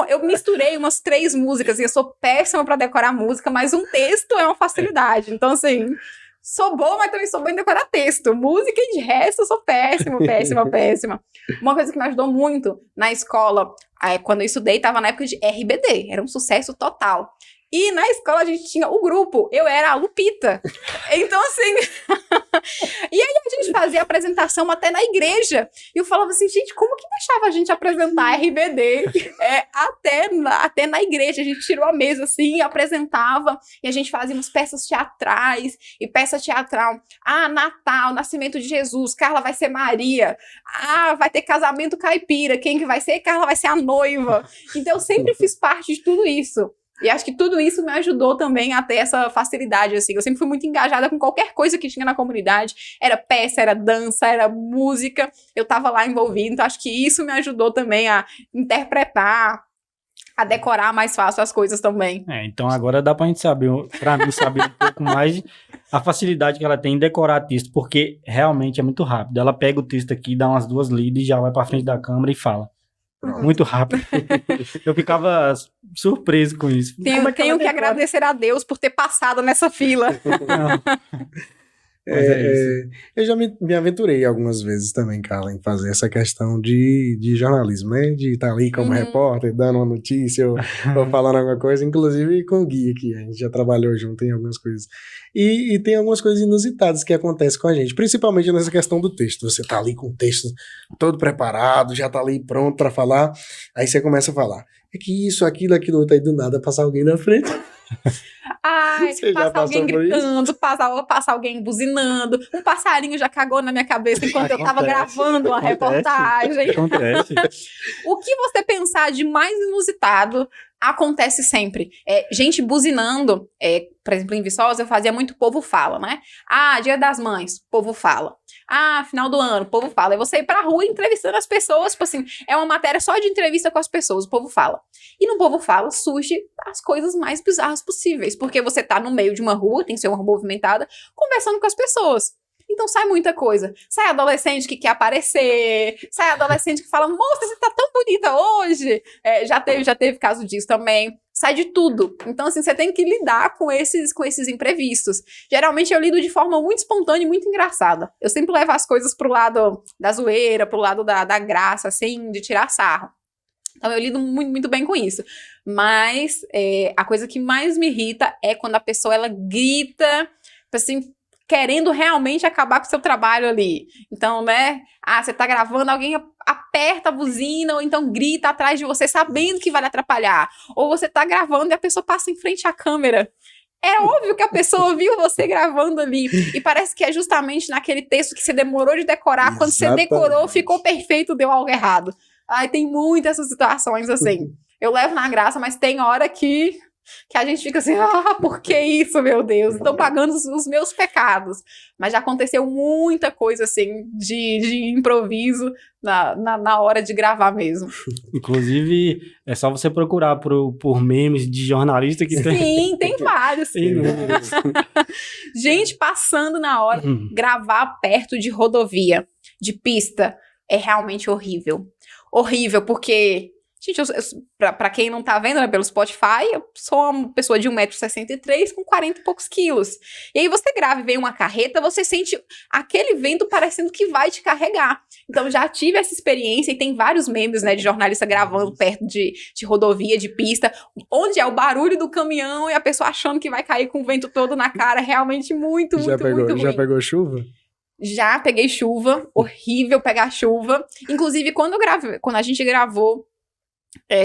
Eu misturei umas 3 músicas, e eu sou péssima pra decorar música, mas um texto é uma facilidade. Então, assim, sou boa, mas também sou boa em decorar texto. Música e de resto, eu sou péssima. Uma coisa que me ajudou muito na escola, quando eu estudei, tava na época de RBD, era um sucesso total. E na escola a gente tinha o grupo, eu era a Lupita. Então, assim... E aí a gente fazia apresentação até na igreja. E eu falava assim, gente, como que deixava a gente apresentar RBD até na igreja? A gente tirou a mesa assim e apresentava. E a gente fazia umas peças teatrais. E peça teatral. Natal, Nascimento de Jesus. Carla vai ser Maria. Vai ter casamento caipira. Quem que vai ser? Carla vai ser a noiva. Então eu sempre fiz parte de tudo isso. E acho que tudo isso me ajudou também a ter essa facilidade, assim. Eu sempre fui muito engajada com qualquer coisa que tinha na comunidade. Era peça, era dança, era música. Eu tava lá envolvida. Então, acho que isso me ajudou também a interpretar, a decorar mais fácil as coisas também. Então agora dá pra mim saber um pouco mais a facilidade que ela tem em decorar texto, porque realmente é muito rápido. Ela pega o texto aqui, dá umas 2 lidas e já vai pra frente da câmera e fala. Muito rápido. Eu ficava surpreso com isso. Tenho que agradecer a Deus por ter passado nessa fila. Eu já me aventurei algumas vezes também, Carla, em fazer essa questão de jornalismo, né? De estar ali como repórter, dando uma notícia ou falando alguma coisa, inclusive com o Gui aqui. A gente já trabalhou junto em algumas coisas. E tem algumas coisas inusitadas que acontecem com a gente, principalmente nessa questão do texto. Você tá ali com o texto todo preparado, já tá ali pronto para falar, aí você começa a falar. É que isso, aquilo outro, aí do nada passa alguém na frente. Passa alguém gritando, passa alguém buzinando, um passarinho já cagou na minha cabeça enquanto eu tava gravando uma reportagem. Acontece. O que você pensar de mais inusitado acontece sempre. Gente buzinando, por exemplo, em Viçosa eu fazia muito povo fala, né? Dia das Mães, povo fala. Final do ano, o povo fala. É você ir pra rua entrevistando as pessoas, tipo assim, é uma matéria só de entrevista com as pessoas, o povo fala. E no povo fala surge as coisas mais bizarras possíveis, porque você tá no meio de uma rua, tem que ser uma rua movimentada, conversando com as pessoas. Então sai muita coisa. Sai adolescente que quer aparecer, sai adolescente que fala, moça, você tá tão bonita hoje. Já teve caso disso também. Sai de tudo. Então, assim, você tem que lidar com esses imprevistos. Geralmente eu lido de forma muito espontânea e muito engraçada. Eu sempre levo as coisas pro lado da zoeira, pro lado da graça, assim, de tirar sarro. Então eu lido muito, muito bem com isso. Mas a coisa que mais me irrita é quando a pessoa, ela grita, assim, querendo realmente acabar com o seu trabalho ali. Então, né? Você tá gravando, alguém aperta a buzina ou então grita atrás de você sabendo que vai lhe atrapalhar. Ou você tá gravando e a pessoa passa em frente à câmera. É óbvio que a pessoa viu você gravando ali. E parece que é justamente naquele texto que você demorou de decorar. Exatamente. Quando você decorou, ficou perfeito, deu algo errado. Tem muitas essas situações assim. Eu levo na graça, mas tem hora que que a gente fica assim, por que isso, meu Deus? Estou pagando os meus pecados. Mas já aconteceu muita coisa, assim, de improviso na hora de gravar mesmo. Inclusive, é só você procurar por memes de jornalista que tem. Sim, tem vários. Tem números. Gente passando na hora, gravar perto de rodovia, de pista, é realmente horrível. Horrível, porque... Gente, pra quem não tá vendo, né, pelo Spotify, eu sou uma pessoa de 1,63 m com 40 e poucos quilos. E aí você grava e vem uma carreta, você sente aquele vento parecendo que vai te carregar. Então já tive essa experiência e tem vários memes, né, de jornalista gravando perto de rodovia, de pista, onde é o barulho do caminhão e a pessoa achando que vai cair com o vento todo na cara. Realmente muito ruim. Já pegou chuva? Já peguei chuva, horrível pegar chuva. Inclusive, quando a gente gravou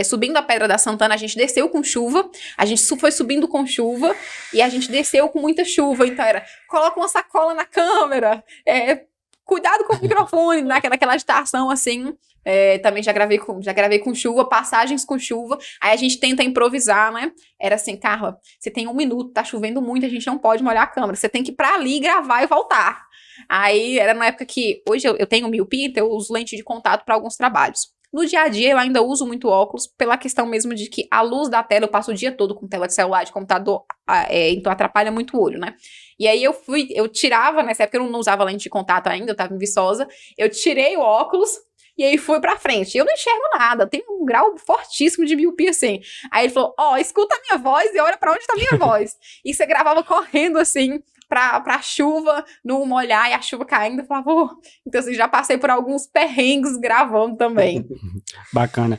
subindo a Pedra da Santana, a gente desceu com chuva, a gente foi subindo com chuva e a gente desceu com muita chuva, então era, coloca uma sacola na câmera, cuidado com o microfone, naquela agitação assim. Também já gravei com chuva, passagens com chuva, aí a gente tenta improvisar, né? Era assim, Carla, você tem 1 minuto, tá chovendo muito, a gente não pode molhar a câmera, você tem que ir pra ali, gravar e voltar. Aí era na época que, hoje eu tenho miopia, então eu uso lente de contato para alguns trabalhos. No dia a dia, eu ainda uso muito óculos, pela questão mesmo de que a luz da tela, eu passo o dia todo com tela de celular, de computador, então atrapalha muito o olho, né? E aí eu tirava, nessa época eu não usava lente de contato ainda, eu tava em Viçosa, eu tirei o óculos e aí fui pra frente. Eu não enxergo nada, eu tenho um grau fortíssimo de miopia, assim. Aí ele falou, escuta a minha voz e olha pra onde tá a minha voz. E você gravava correndo, assim, pra chuva não molhar e a chuva caindo, eu falava, então assim, já passei por alguns perrengues gravando também. Bacana.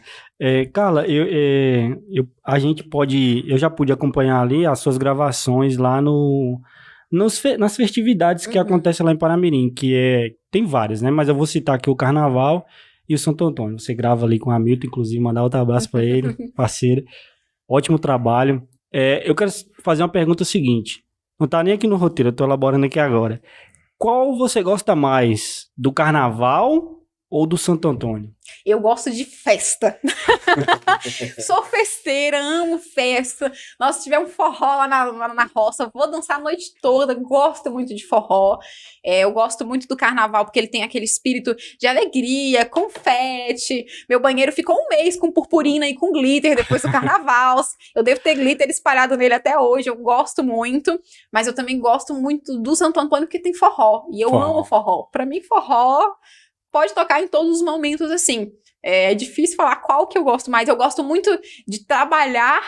Carla, eu já pude acompanhar ali as suas gravações lá nas festividades que acontecem lá em Paramirim, tem várias, né, mas eu vou citar aqui o Carnaval e o Santo Antônio. Você grava ali com o Hamilton, inclusive, mandar outro abraço para ele, parceiro. Ótimo trabalho. Eu quero fazer uma pergunta seguinte. Não tá nem aqui no roteiro, eu tô elaborando aqui agora. Qual você gosta mais, do Carnaval ou do Santo Antônio? Eu gosto de festa. Sou festeira, amo festa. Nossa, se tiver um forró lá na roça, vou dançar a noite toda. Gosto muito de forró. Eu gosto muito do carnaval, porque ele tem aquele espírito de alegria, confete. Meu banheiro ficou 1 mês com purpurina e com glitter depois do carnaval. Eu devo ter glitter espalhado nele até hoje. Eu gosto muito. Mas eu também gosto muito do Santo Antônio, porque tem forró. E eu amo forró. Pra mim, forró pode tocar em todos os momentos, assim. É difícil falar qual que eu gosto mais. Eu gosto muito de trabalhar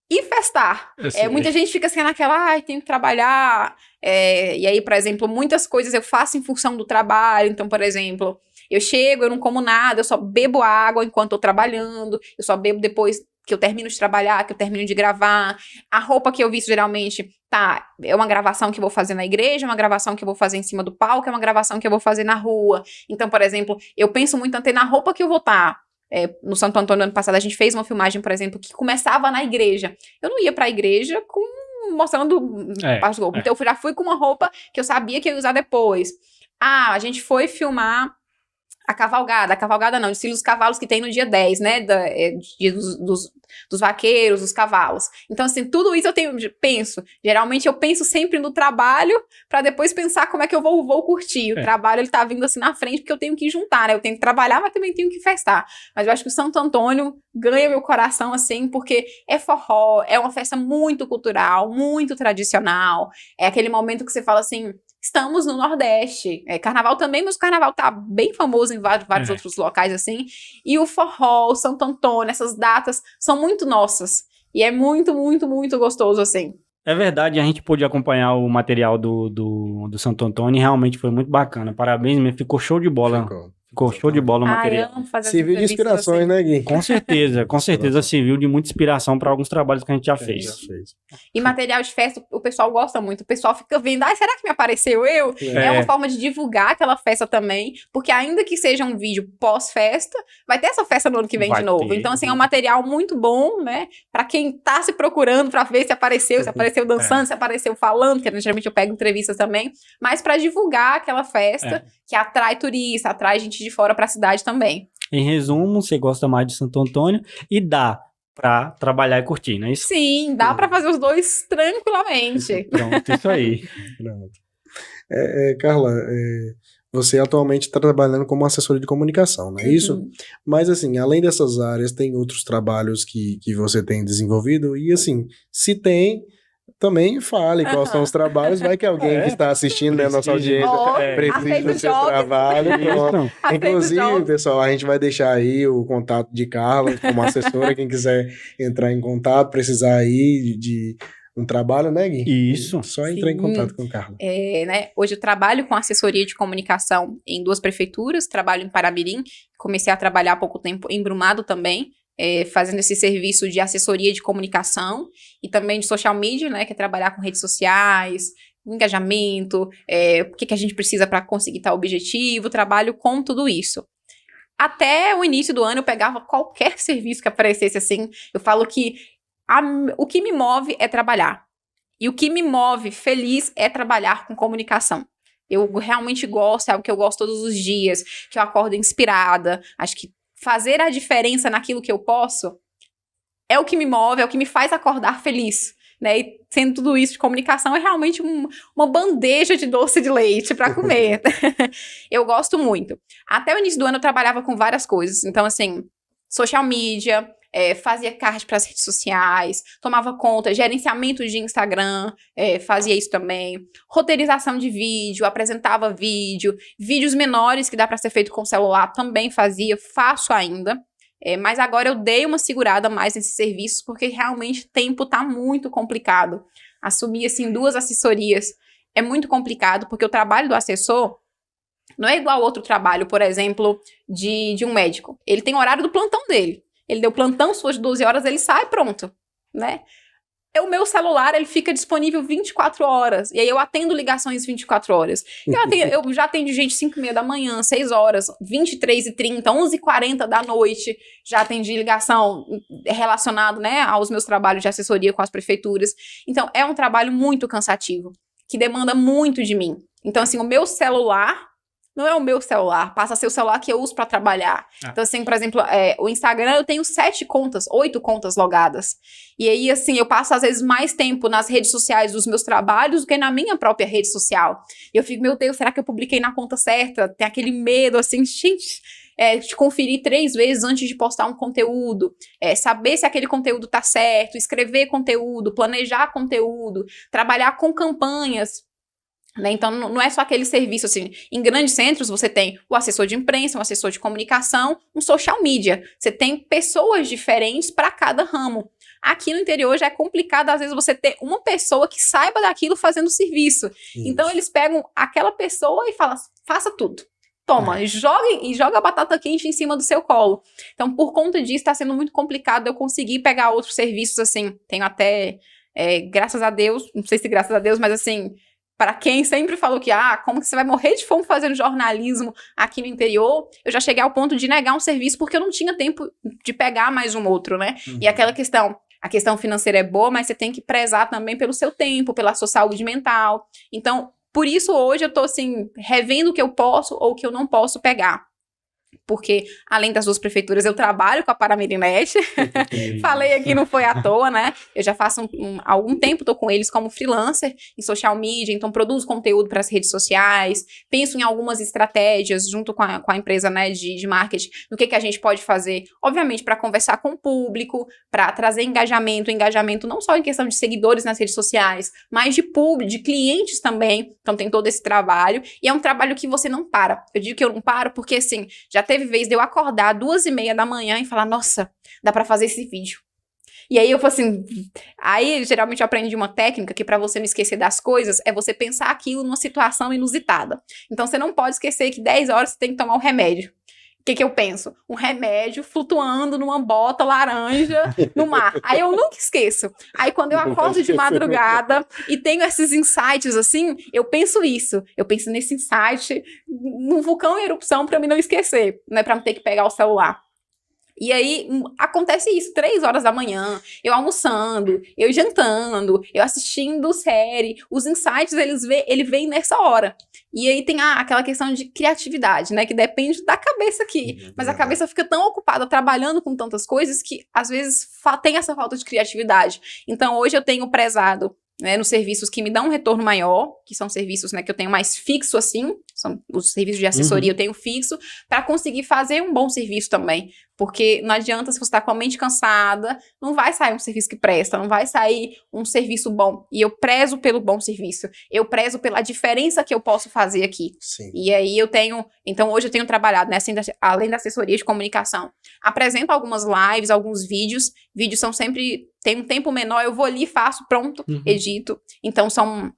e festar. Muita gente fica assim naquela, tenho que trabalhar. E aí, por exemplo, muitas coisas eu faço em função do trabalho. Então, por exemplo, eu chego, eu não como nada, eu só bebo água enquanto tô trabalhando. Eu só bebo depois que eu termino de trabalhar, que eu termino de gravar. A roupa que eu visto geralmente, é uma gravação que eu vou fazer na igreja, é uma gravação que eu vou fazer em cima do palco, é uma gravação que eu vou fazer na rua. Então, por exemplo, eu penso muito até na roupa que eu vou estar. No Santo Antônio, ano passado, a gente fez uma filmagem, por exemplo, que começava na igreja. Eu não ia pra igreja mostrando parte do corpo. Então, eu já fui com uma roupa que eu sabia que eu ia usar depois. A gente foi filmar a cavalgada não, desfile dos cavalos que tem no dia 10, né, dos vaqueiros, dos cavalos. Então, assim, tudo isso geralmente eu penso sempre no trabalho, pra depois pensar como é que eu vou curtir. O trabalho, ele tá vindo assim na frente, porque eu tenho que juntar, né, eu tenho que trabalhar, mas também tenho que festar. Mas eu acho que o Santo Antônio ganha meu coração, assim, porque é forró, é uma festa muito cultural, muito tradicional, é aquele momento que você fala assim, estamos no Nordeste. Carnaval também, mas o carnaval tá bem famoso em vários outros locais, assim. E o forró, o Santo Antônio, essas datas são muito nossas. E é muito, muito, muito gostoso, assim. É verdade, a gente pôde acompanhar o material do Santo Antônio e realmente foi muito bacana. Parabéns, ficou show de bola. Ficou show de bola o material. Serviu de inspirações, assim, né, Gui? Com certeza serviu de muita inspiração para alguns trabalhos que a gente já fez. E material de festa, o pessoal gosta muito. O pessoal fica vendo, será que me apareceu eu? É uma forma de divulgar aquela festa também, porque ainda que seja um vídeo pós-festa, vai ter essa festa no ano que vem de novo. Então, assim, é um material muito bom, né? Para quem tá se procurando para ver se apareceu dançando, se apareceu falando, que geralmente eu pego entrevistas também, mas para divulgar aquela festa que atrai turista, atrai gente de fora para a cidade também. Em resumo, você gosta mais de Santo Antônio e dá pra trabalhar e curtir, não é isso? Sim, dá pra fazer os dois tranquilamente. Pronto, isso aí. Pronto. Carla, você atualmente está trabalhando como assessora de comunicação, não é isso? Mas, assim, além dessas áreas, tem outros trabalhos que você tem desenvolvido? E, assim, se tem, também fale quais são os trabalhos. Vai que alguém que está assistindo, né, nossa audiência, precisa do seu trabalho. Então, inclusive, pessoal, a gente vai deixar aí o contato de Carla como assessora. Quem quiser entrar em contato, precisar aí de um trabalho, né, Gui? Isso. Só entrar em contato com o Carla. Né, hoje eu trabalho com assessoria de comunicação em 2 prefeituras, trabalho em Paramirim, comecei a trabalhar há pouco tempo em Brumado também, fazendo esse serviço de assessoria de comunicação e também de social media, né, que é trabalhar com redes sociais, engajamento, o que a gente precisa para conseguir tal objetivo, trabalho com tudo isso. Até o início do ano eu pegava qualquer serviço que aparecesse assim, eu falo que o que me move é trabalhar. E o que me move feliz é trabalhar com comunicação. Eu realmente gosto, é algo que eu gosto todos os dias, que eu acordo inspirada. Acho que fazer a diferença naquilo que eu posso é o que me move, é o que me faz acordar feliz. Né? E sendo tudo isso de comunicação, é realmente uma bandeja de doce de leite para comer. Eu gosto muito. Até o início do ano eu trabalhava com várias coisas. Então, assim, social media, fazia card para as redes sociais, tomava conta, gerenciamento de Instagram, fazia isso também, roteirização de vídeo, apresentava vídeos menores que dá para ser feito com celular também fazia, faço ainda, mas agora eu dei uma segurada mais nesses serviços porque realmente o tempo tá muito complicado. Assumir, assim, 2 assessorias é muito complicado porque o trabalho do assessor não é igual ao outro trabalho, por exemplo, de um médico. Ele tem o horário do plantão dele. Ele deu plantão, suas 12 horas, ele sai, pronto, né? O meu celular, ele fica disponível 24 horas. E aí eu atendo ligações 24 horas. Eu já atendo gente 5h30 da manhã, 6 horas, 23h30, 11h40 da noite. Já atendi ligação relacionada, né, aos meus trabalhos de assessoria com as prefeituras. Então, é um trabalho muito cansativo, que demanda muito de mim. Então, assim, o meu celular não é o meu celular, passa a ser o celular que eu uso para trabalhar. Então, assim, por exemplo, o Instagram, eu tenho 8 contas logadas. E aí, assim, eu passo, às vezes, mais tempo nas redes sociais dos meus trabalhos do que na minha própria rede social. E eu fico, meu Deus, será que eu publiquei na conta certa? Tem aquele medo, assim, gente, de conferir 3 vezes antes de postar um conteúdo, saber se aquele conteúdo tá certo, escrever conteúdo, planejar conteúdo, trabalhar com campanhas. Né? Então, não é só aquele serviço, assim, em grandes centros você tem o assessor de imprensa, um assessor de comunicação, um social media, você tem pessoas diferentes para cada ramo. Aqui no interior já é complicado, às vezes, você ter uma pessoa que saiba daquilo fazendo serviço. Isso. Então, eles pegam aquela pessoa e falam, faça tudo. Toma, joga a batata quente em cima do seu colo. Então, por conta disso, está sendo muito complicado eu conseguir pegar outros serviços, assim, tenho até, graças a Deus, não sei se graças a Deus, mas assim, para quem sempre falou que, como que você vai morrer de fome fazendo jornalismo aqui no interior, eu já cheguei ao ponto de negar um serviço porque eu não tinha tempo de pegar mais um outro, né? Uhum. E aquela questão, a questão financeira é boa, mas você tem que prezar também pelo seu tempo, pela sua saúde mental. Então, por isso hoje eu tô, assim, revendo o que eu posso ou o que eu não posso pegar. Porque, além das 2 prefeituras, eu trabalho com a Paramirim-Net. Falei aqui, não foi à toa, né? Eu já faço algum tempo, tô com eles como freelancer em social media, então produzo conteúdo para as redes sociais, penso em algumas estratégias junto com a empresa, né, de marketing, no que a gente pode fazer, obviamente, para conversar com o público, para trazer engajamento não só em questão de seguidores nas redes sociais, mas de público, de clientes também. Então, tem todo esse trabalho, e é um trabalho que você não para. Eu digo que eu não paro porque, assim, já teve vez de eu acordar 2h30 da manhã e falar, nossa, dá pra fazer esse vídeo. E aí eu falo assim, aí geralmente eu aprendi uma técnica que pra você não esquecer das coisas é você pensar aquilo numa situação inusitada. Então você não pode esquecer que 10 horas você tem que tomar um remédio. O que eu penso? Um remédio flutuando numa bota laranja no mar. Aí eu nunca esqueço. Aí quando eu acordo de madrugada e tenho esses insights assim, eu penso isso. Eu penso nesse insight, num vulcão em erupção pra mim não esquecer, né? Pra não ter que pegar o celular. E aí, acontece isso, 3 horas da manhã, eu almoçando, eu jantando, eu assistindo série, os insights, ele vem nessa hora. E aí tem aquela questão de criatividade, né, que depende da cabeça aqui. Mas a cabeça fica tão ocupada trabalhando com tantas coisas que, às vezes, tem essa falta de criatividade. Então, hoje eu tenho prezado, né, nos serviços que me dão um retorno maior, que são serviços, né, que eu tenho mais fixo assim, são os serviços de assessoria, eu tenho fixo, para conseguir fazer um bom serviço também. Porque não adianta, se você está com a mente cansada, não vai sair um serviço que presta, não vai sair um serviço bom. E eu prezo pelo bom serviço, eu prezo pela diferença que eu posso fazer aqui. Sim. E aí então hoje eu tenho trabalhado, né, além da assessoria de comunicação, apresento algumas lives, alguns vídeos são sempre, tem um tempo menor, eu vou ali, faço, pronto, edito. Então são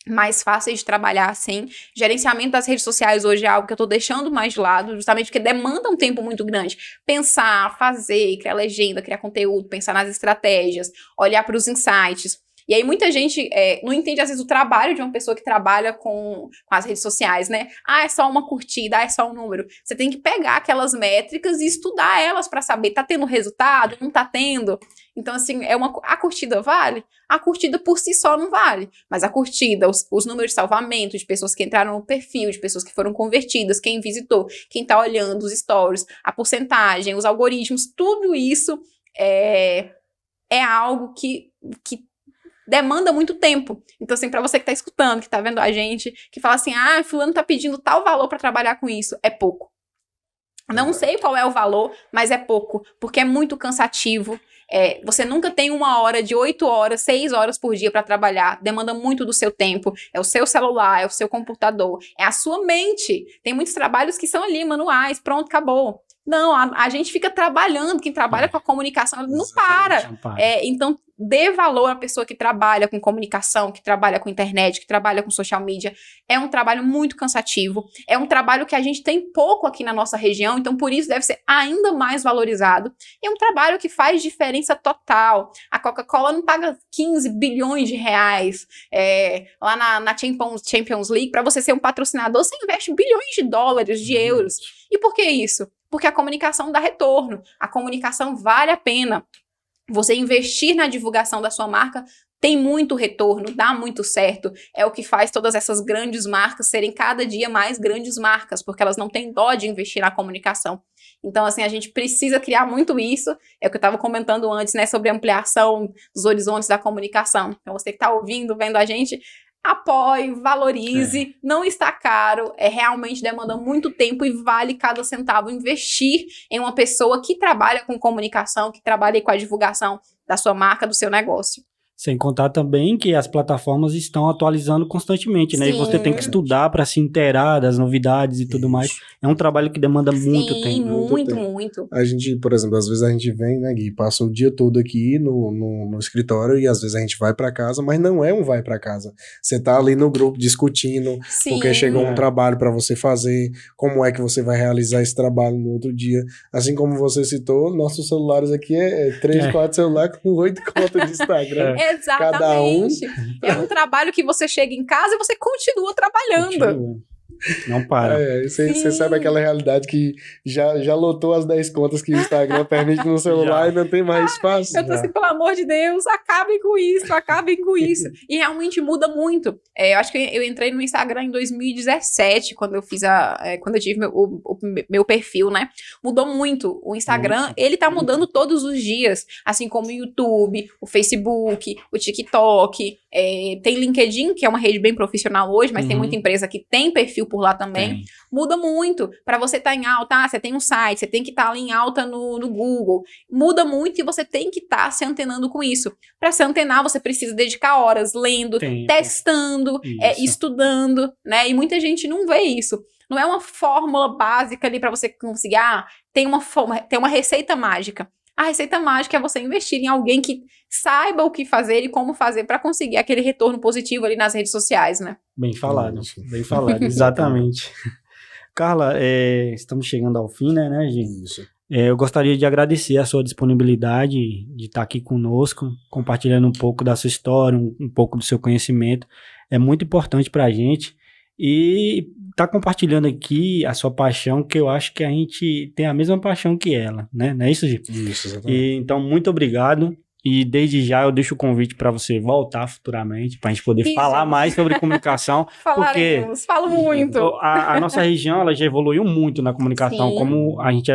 mais fáceis de trabalhar, assim. Gerenciamento das redes sociais hoje é algo que eu tô deixando mais de lado, justamente porque demanda um tempo muito grande. Pensar, fazer, criar legenda, criar conteúdo, pensar nas estratégias, olhar para os insights. E aí muita gente não entende, às vezes, o trabalho de uma pessoa que trabalha com as redes sociais, né? É só uma curtida, é só um número. Você tem que pegar aquelas métricas e estudar elas para saber, tá tendo resultado, não tá tendo? Então, assim, a curtida vale? A curtida por si só não vale. Mas a curtida, os números de salvamento, de pessoas que entraram no perfil, de pessoas que foram convertidas, quem visitou, quem tá olhando os stories, a porcentagem, os algoritmos, tudo isso é algo que demanda muito tempo. Então, assim, pra você que tá escutando, que tá vendo a gente, que fala assim, fulano tá pedindo tal valor pra trabalhar com isso, é pouco. Não sei qual é o valor, mas é pouco, porque é muito cansativo. Você nunca tem 1 hora, de 8 horas, 6 horas por dia pra trabalhar, demanda muito do seu tempo, é o seu celular, é o seu computador, é a sua mente. Tem muitos trabalhos que são ali, manuais, pronto, acabou. Não, a gente fica trabalhando, quem trabalha com a comunicação não para. Então, dê valor à pessoa que trabalha com comunicação, que trabalha com internet, que trabalha com social media. É um trabalho muito cansativo, é um trabalho que a gente tem pouco aqui na nossa região, então por isso deve ser ainda mais valorizado. E é um trabalho que faz diferença total. A Coca-Cola não paga 15 bilhões de reais lá na Champions League. Para você ser um patrocinador, você investe bilhões de dólares, de euros. E por que isso? Porque a comunicação dá retorno, a comunicação vale a pena. Você investir na divulgação da sua marca tem muito retorno, dá muito certo. É o que faz todas essas grandes marcas serem cada dia mais grandes marcas, porque elas não têm dó de investir na comunicação. Então, assim, a gente precisa criar muito isso. É o que eu estava comentando antes, né, sobre a ampliação dos horizontes da comunicação. Então, você que está ouvindo, vendo a gente, apoie, valorize, não está caro, realmente demanda muito tempo e vale cada centavo investir em uma pessoa que trabalha com comunicação, que trabalha com a divulgação da sua marca, do seu negócio. Sem contar também que as plataformas estão atualizando constantemente, né? Sim. E você tem que estudar para se inteirar das novidades e tudo mais. É um trabalho que demanda muito tempo. Muito. A gente, por exemplo, às vezes a gente vem, né, Gui, passa o dia todo aqui no escritório e às vezes a gente vai para casa, mas não é um vai para casa. Você tá ali no grupo discutindo, porque chegou um trabalho para você fazer, como é que você vai realizar esse trabalho no outro dia. Assim como você citou, nossos celulares aqui 3, 4 celulares com 8 contas de Instagram. Exatamente. É um trabalho que você chega em casa e você continua trabalhando. Não para. Você sabe aquela realidade que já lotou as 10 contas que o Instagram permite no celular e não tem mais espaço? Eu tô assim, pelo amor de Deus, acabem com isso. E realmente muda muito. Eu acho que eu entrei no Instagram em 2017, quando eu fiz quando eu tive meu perfil, né? Mudou muito. O Instagram, ele tá mudando todos os dias, assim como o YouTube, o Facebook, o TikTok, tem LinkedIn, que é uma rede bem profissional hoje, mas tem muita empresa que tem perfil por lá também. Muda muito. Para você estar em alta, você tem um site, você tem que estar ali em alta no Google. Muda muito e você tem que estar se antenando com isso. Para se antenar, você precisa dedicar horas lendo, testando, estudando, né? E muita gente não vê isso. Não é uma fórmula básica ali para você conseguir, tem uma receita mágica. A receita mágica é você investir em alguém que saiba o que fazer e como fazer para conseguir aquele retorno positivo ali nas redes sociais, né? Bem falado, exatamente. Carla, estamos chegando ao fim, né, gente? Isso. Eu gostaria de agradecer a sua disponibilidade de estar aqui conosco, compartilhando um pouco da sua história, um pouco do seu conhecimento. É muito importante para a gente e tá compartilhando aqui a sua paixão, que eu acho que a gente tem a mesma paixão que ela, né? Não é isso, Gi? Isso, exatamente. Então, muito obrigado. E desde já eu deixo o convite para você voltar futuramente, para a gente poder falar mais sobre comunicação. Falaremos, falo muito. A nossa região ela já evoluiu muito na comunicação, Sim. como a gente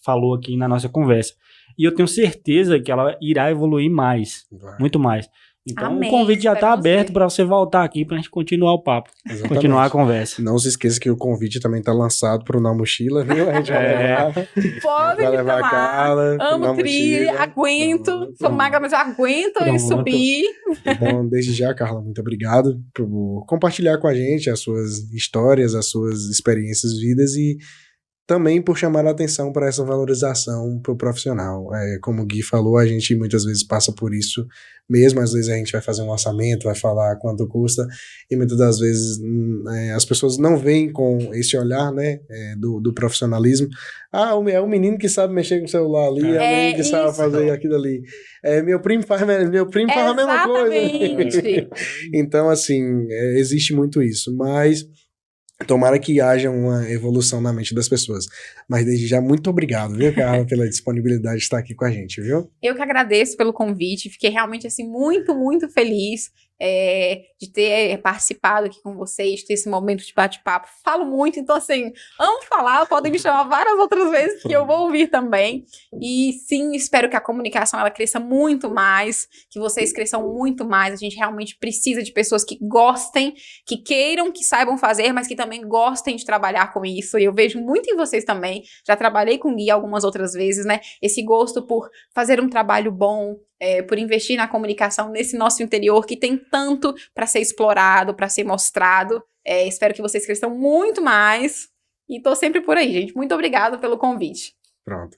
falou aqui na nossa conversa. E eu tenho certeza que ela irá evoluir mais, Vai. muito mais. Então Amém, o convite já está esperamos aberto ver. para você voltar aqui para a gente continuar o papo, Exatamente. continuar a conversa. Não se esqueça que o convite também tá lançado pro Na Mochila, viu? A gente vai levar. Podem Vai me levar a chamar. Carla. Amo Na trilha, mochila. aguento. Pronto. Sou magra, mas eu aguento e Pronto. subir. Então, desde já, Carla, muito obrigado por compartilhar com a gente as suas histórias, as suas experiências vidas e também por chamar a atenção para essa valorização pro profissional. Como o Gui falou, a gente muitas vezes passa por isso mesmo, às vezes a gente vai fazer um orçamento, vai falar quanto custa, e muitas das vezes as pessoas não veem com esse olhar, né, do profissionalismo. Ah, é o menino que sabe mexer com o celular ali, é o menino que sabe isso. fazer aquilo ali. Meu primo faz a mesma coisa. Exatamente. Então, assim, existe muito isso, mas tomara que haja uma evolução na mente das pessoas. Mas desde já, muito obrigado, viu, Carla, pela disponibilidade de estar aqui com a gente, viu? Eu que agradeço pelo convite, fiquei realmente assim muito, muito feliz de ter participado aqui com vocês, de ter esse momento de bate-papo. Falo muito, então assim, amo falar, podem me chamar várias outras vezes que eu vou ouvir também. E sim, espero que a comunicação ela cresça muito mais, que vocês cresçam muito mais. A gente realmente precisa de pessoas que gostem, que queiram, que saibam fazer, mas que também gostem de trabalhar com isso. E eu vejo muito em vocês também. Já trabalhei com o Gui algumas outras vezes, né? Esse gosto por fazer um trabalho bom, por investir na comunicação nesse nosso interior que tem tanto para ser explorado, para ser mostrado. Espero que vocês cresçam muito mais. E tô sempre por aí, gente. Muito obrigada pelo convite. Pronto.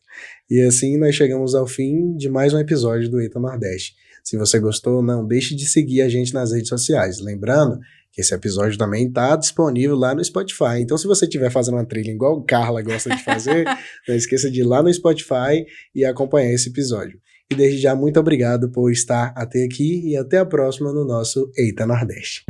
E assim nós chegamos ao fim de mais um episódio do Eita Nordeste. Se você gostou, não deixe de seguir a gente nas redes sociais. Lembrando que esse episódio também está disponível lá no Spotify. Então, se você estiver fazendo uma trilha igual a Carla gosta de fazer, não esqueça de ir lá no Spotify e acompanhar esse episódio. E desde já, muito obrigado por estar até aqui e até a próxima no nosso Eita Nordeste.